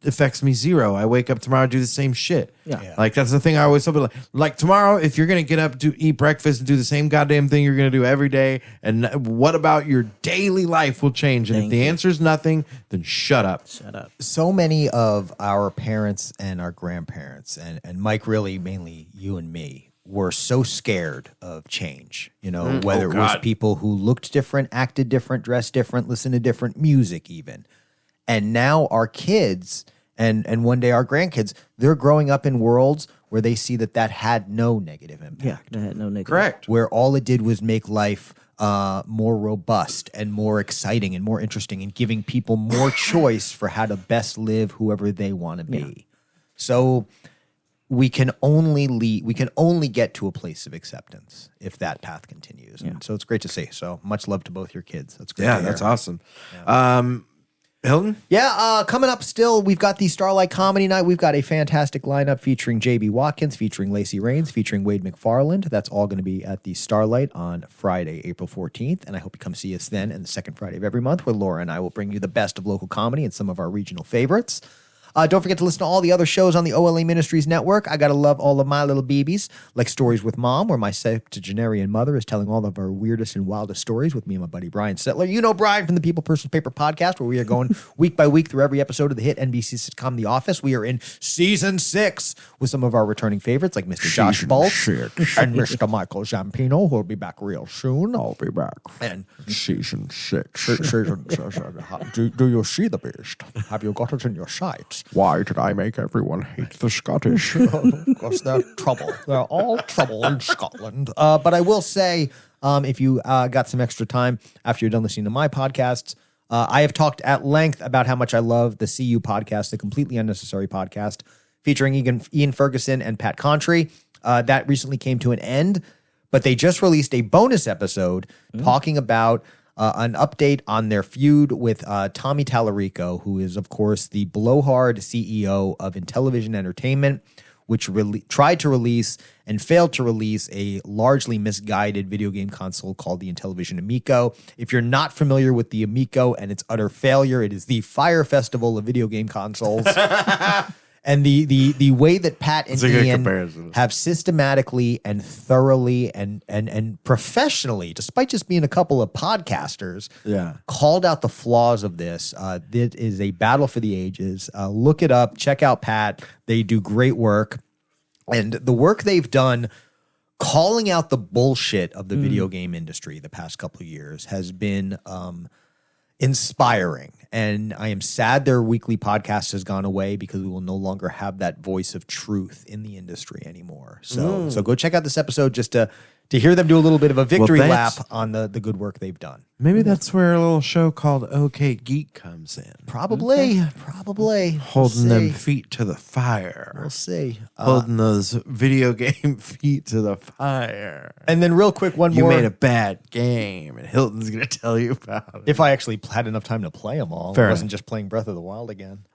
affects me zero. I wake up tomorrow, do the same shit. Yeah. Like that's the thing I always tell people. Like tomorrow, if you're gonna get up to eat breakfast and do the same goddamn thing you're gonna do every day, and what about your daily life will change? And if the answer is nothing, then shut up. Shut up. So many of our parents and our grandparents, and Mike, really mainly you and me, were so scared of change, whether it was people who looked different, acted different, dressed different, listened to different music even. And now our kids and one day our grandkids, they're growing up in worlds where they see that had no negative impact. Yeah, that had no negative. Correct. Where all it did was make life more robust and more exciting and more interesting and giving people more choice for how to best live whoever they want to be. Yeah. So we can only get to a place of acceptance if that path continues. And so it's great to see. So much love to both your kids. That's great. Yeah, that's awesome. Hilton? Yeah, coming up still, we've got the Starlight Comedy Night. We've got a fantastic lineup featuring J.B. Watkins, featuring Lacey Rains, featuring Wade McFarland. That's all going to be at the Starlight on Friday, April 14th. And I hope you come see us then, and the second Friday of every month, where Laura and I will bring you the best of local comedy and some of our regional favorites. Don't forget to listen to all the other shows on the OLA Ministries Network. I got to love all of my little babies, like Stories with Mom, where my septuagenarian mother is telling all of our weirdest and wildest stories with me and my buddy Brian Settler. You know Brian from the People Persons Paper podcast, where we are going week by week through every episode of the hit NBC sitcom The Office. We are in season 6 with some of our returning favorites, like Mr. Josh Baltz and Mr. Michael Zampino, who will be back real soon. I'll be back. And Season 6. do you see the beast? Have you got it in your sights? Why did I make everyone hate the Scottish? Because they're trouble. They're all trouble in Scotland. But I will say, if you got some extra time after you're done listening to my podcasts, I have talked at length about how much I love the CU podcast, the Completely Unnecessary podcast, featuring Ian Ferguson and Pat Contry. That recently came to an end, but they just released a bonus episode talking about an update on their feud with Tommy Tallarico, who is, of course, the blowhard CEO of Intellivision Entertainment, which tried to release and failed to release a largely misguided video game console called the Intellivision Amico. If you're not familiar with the Amico and its utter failure, it is the Fire Festival of video game consoles. And the way that Pat and Ian have systematically and thoroughly and professionally, despite just being a couple of podcasters, called out the flaws of this. It is a battle for the ages. Look it up. Check out Pat. They do great work. And the work they've done calling out the bullshit of the video game industry the past couple of years has been inspiring. And I am sad their weekly podcast has gone away because we will no longer have that voice of truth in the industry anymore. So go check out this episode just to hear them do a little bit of a victory lap on the good work they've done. Maybe that's where a little show called OK Geek comes in. Probably. Holding them feet to the fire. We'll see. Holding those video game feet to the fire. And then real quick, one You more. made a bad game, and Hilton's going to tell you about it. If I actually had enough time to play them all. Fair I wasn't just playing Breath of the Wild again.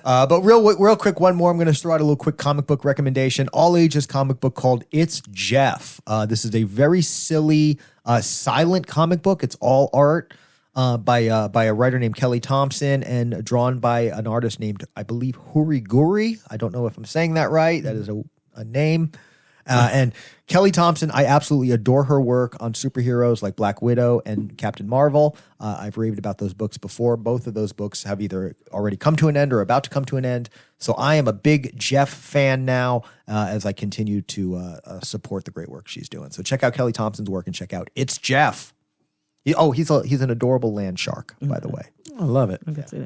But real quick, one more. I'm going to throw out a little quick comic book recommendation. All ages comic book called It's Jeff. This is a very silly, silent comic book. It's all art by a writer named Kelly Thompson and drawn by an artist named, I believe, Huriguri. I don't know if I'm saying that right. That is a name. And Kelly Thompson, I absolutely adore her work on superheroes like Black Widow and Captain Marvel. I've raved about those books before. Both of those books have either already come to an end or about to come to an end. So I am a big Jeff fan now as I continue to support the great work she's doing. So check out Kelly Thompson's work and check out It's Jeff. He's an adorable land shark, by the way. I love it. I can see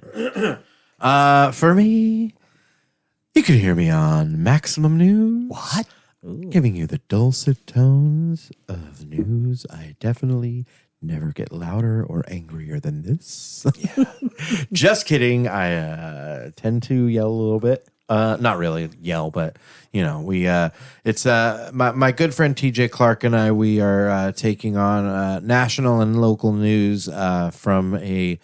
that. For me, you can hear me on Maximum News. What? Giving you the dulcet tones of news. I definitely never get louder or angrier than this. Just kidding. I tend to yell a little bit. Not really yell, but it's my good friend TJ Clark and I, we are taking on national and local news from a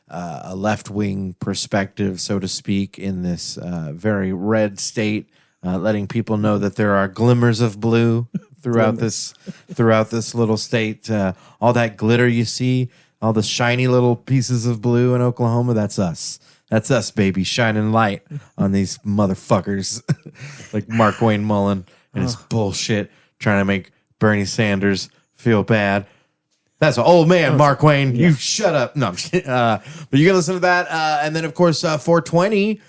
left-wing perspective, so to speak, in this very red state, letting people know that there are glimmers of blue throughout this little state. All that glitter you see, all the shiny little pieces of blue in Oklahoma, that's us. That's us, baby, shining light on these motherfuckers like Mark Wayne Mullen and his bullshit trying to make Bernie Sanders feel bad. That's an old man, Mark Wayne. You shut up. No, I'm just kidding. But you can listen to that. And then, of course, 420,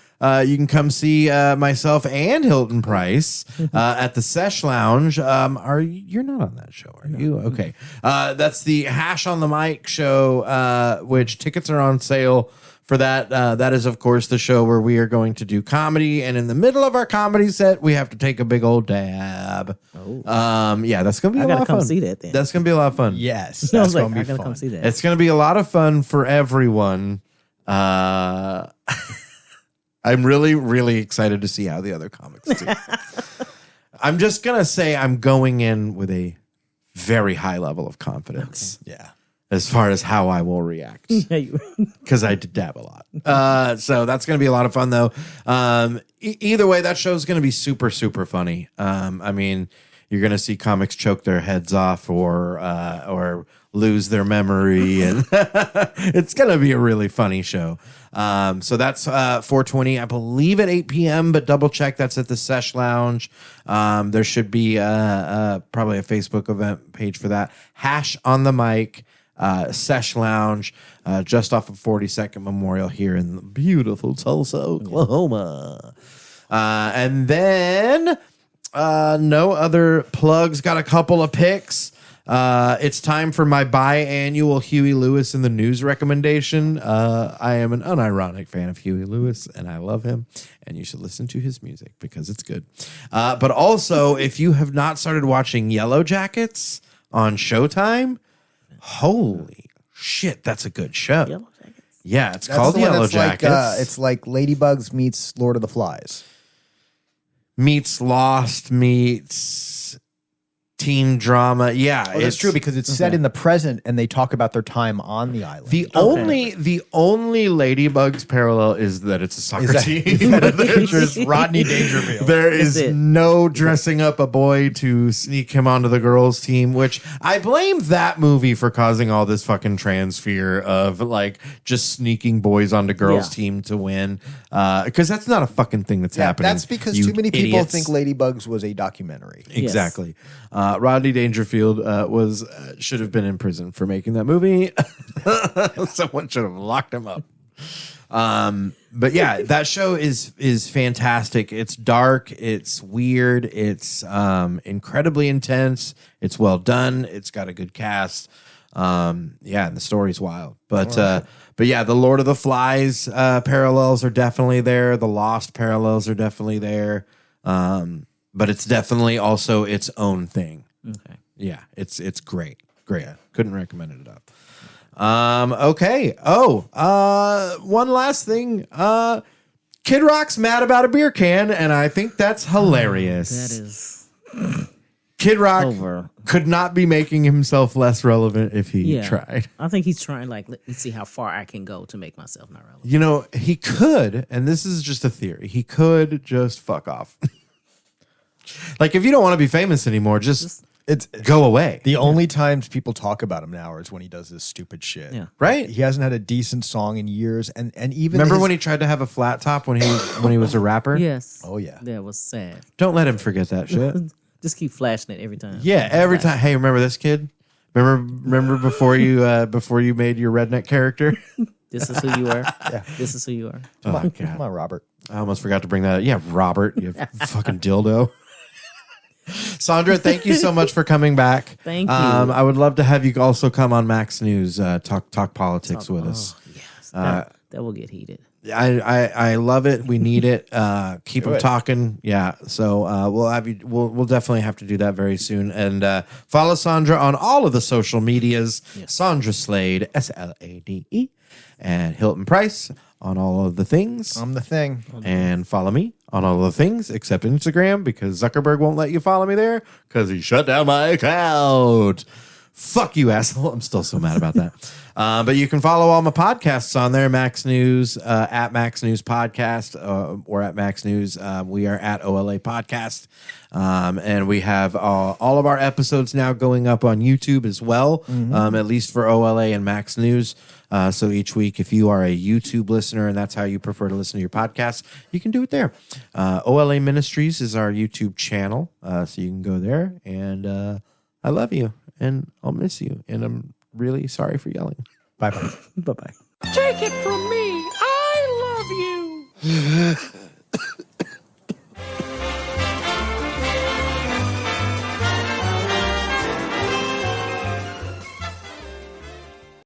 you can come see myself and Hilton Price at the Sesh Lounge. You're not on that show, are you? Okay. That's the Hash on the Mic show, which tickets are on sale for that. That is, of course, the show where we are going to do comedy, and in the middle of our comedy set, we have to take a big old dab. That's gonna be a lot of fun. I gotta come see that then. That's gonna be a lot of fun. Yes, that's gonna be fun. Come see that. It's gonna be a lot of fun for everyone. I'm really, really excited to see how the other comics do. I'm just gonna say I'm going in with a very high level of confidence. Okay. Yeah. As far as how I will react, because I did dab a lot. So that's going to be a lot of fun, though. Either way, that show is going to be super, super funny. I mean, you're going to see comics choke their heads off or lose their memory, and it's going to be a really funny show. So that's 420, I believe, at 8 p.m., but double check. That's at the Sesh Lounge. There should be probably a Facebook event page for that. Hash on the Mic. Sesh Lounge, just off of 42nd Memorial here in the beautiful Tulsa, Oklahoma. And then no other plugs. Got a couple of picks. It's time for my biannual Huey Lewis in the News recommendation. I am an unironic fan of Huey Lewis, and I love him, and you should listen to his music because it's good. But also, if you have not started watching Yellow Jackets on Showtime, holy shit, that's a good show. Yellow Jackets. Yeah, it's called Yellow Jackets. It's like Ladybugs meets Lord of the Flies. Meets Lost, meets teen drama. Yeah, it's true because it's set in the present and they talk about their time on the island. The only Ladybugs parallel is that it's a soccer team. There's Rodney Dangerfield. There is no dressing up a boy to sneak him onto the girls' team, which I blame that movie for causing all this fucking trans fear of like just sneaking boys onto girls' team to win. Because that's not a fucking thing that's happening. That's because too many people think Ladybugs was a documentary. Exactly. Rodney Dangerfield should have been in prison for making that movie. Someone should have locked him up. But yeah, that show is fantastic. It's dark. It's weird. It's incredibly intense. It's well done. It's got a good cast. And the story's wild. But yeah, the Lord of the Flies parallels are definitely there. The Lost parallels are definitely there. But it's definitely also its own thing. Okay. Yeah, it's great. Great. Couldn't recommend it enough. Okay. One last thing. Kid Rock's mad about a beer can, and I think that's hilarious. That is Kid Rock could not be making himself less relevant if he tried. I think he's trying, let me see how far I can go to make myself not relevant. You know, he could, and this is just a theory, he could just fuck off. Like, if you don't want to be famous anymore, just go away. The only times people talk about him now is when he does this stupid shit. Yeah. Right? He hasn't had a decent song in years, and even remember when he tried to have a flat top when he was a rapper? Yes. Oh yeah. That was sad. Don't let him forget that shit. Just keep flashing it every time. Yeah, every time. Hey, remember this kid? Remember before you made your redneck character? This is who you are. Yeah. This is who you are. Come on, Robert. I almost forgot to bring that up. Yeah, Robert, you fucking dildo. Sondra, thank you so much for coming back. Thank you. I would love to have you also come on Max News, talk politics with us. Yes, that will get heated. I love it. We need it. Keep them talking. Yeah. So we'll have you. We'll definitely have to do that very soon. And follow Sondra on all of the social medias. Yes. Sondra Slade, Slade, and Hilton Price on all of the things. I'm the thing. And follow me on all of the things except Instagram because Zuckerberg won't let you follow me there because he shut down my account. Fuck you, asshole. I'm still so mad about that. But you can follow all my podcasts on there, Max News, at Max News Podcast, or at Max News. We are at OLA Podcast. And we have all of our episodes now going up on YouTube as well, at least for OLA and Max News. So each week, if you are a YouTube listener and that's how you prefer to listen to your podcast, you can do it there. OLA Ministries is our YouTube channel. So you can go there. And I love you. And I'll miss you. And I'm really sorry for yelling. Bye-bye. Bye-bye. Take it from me.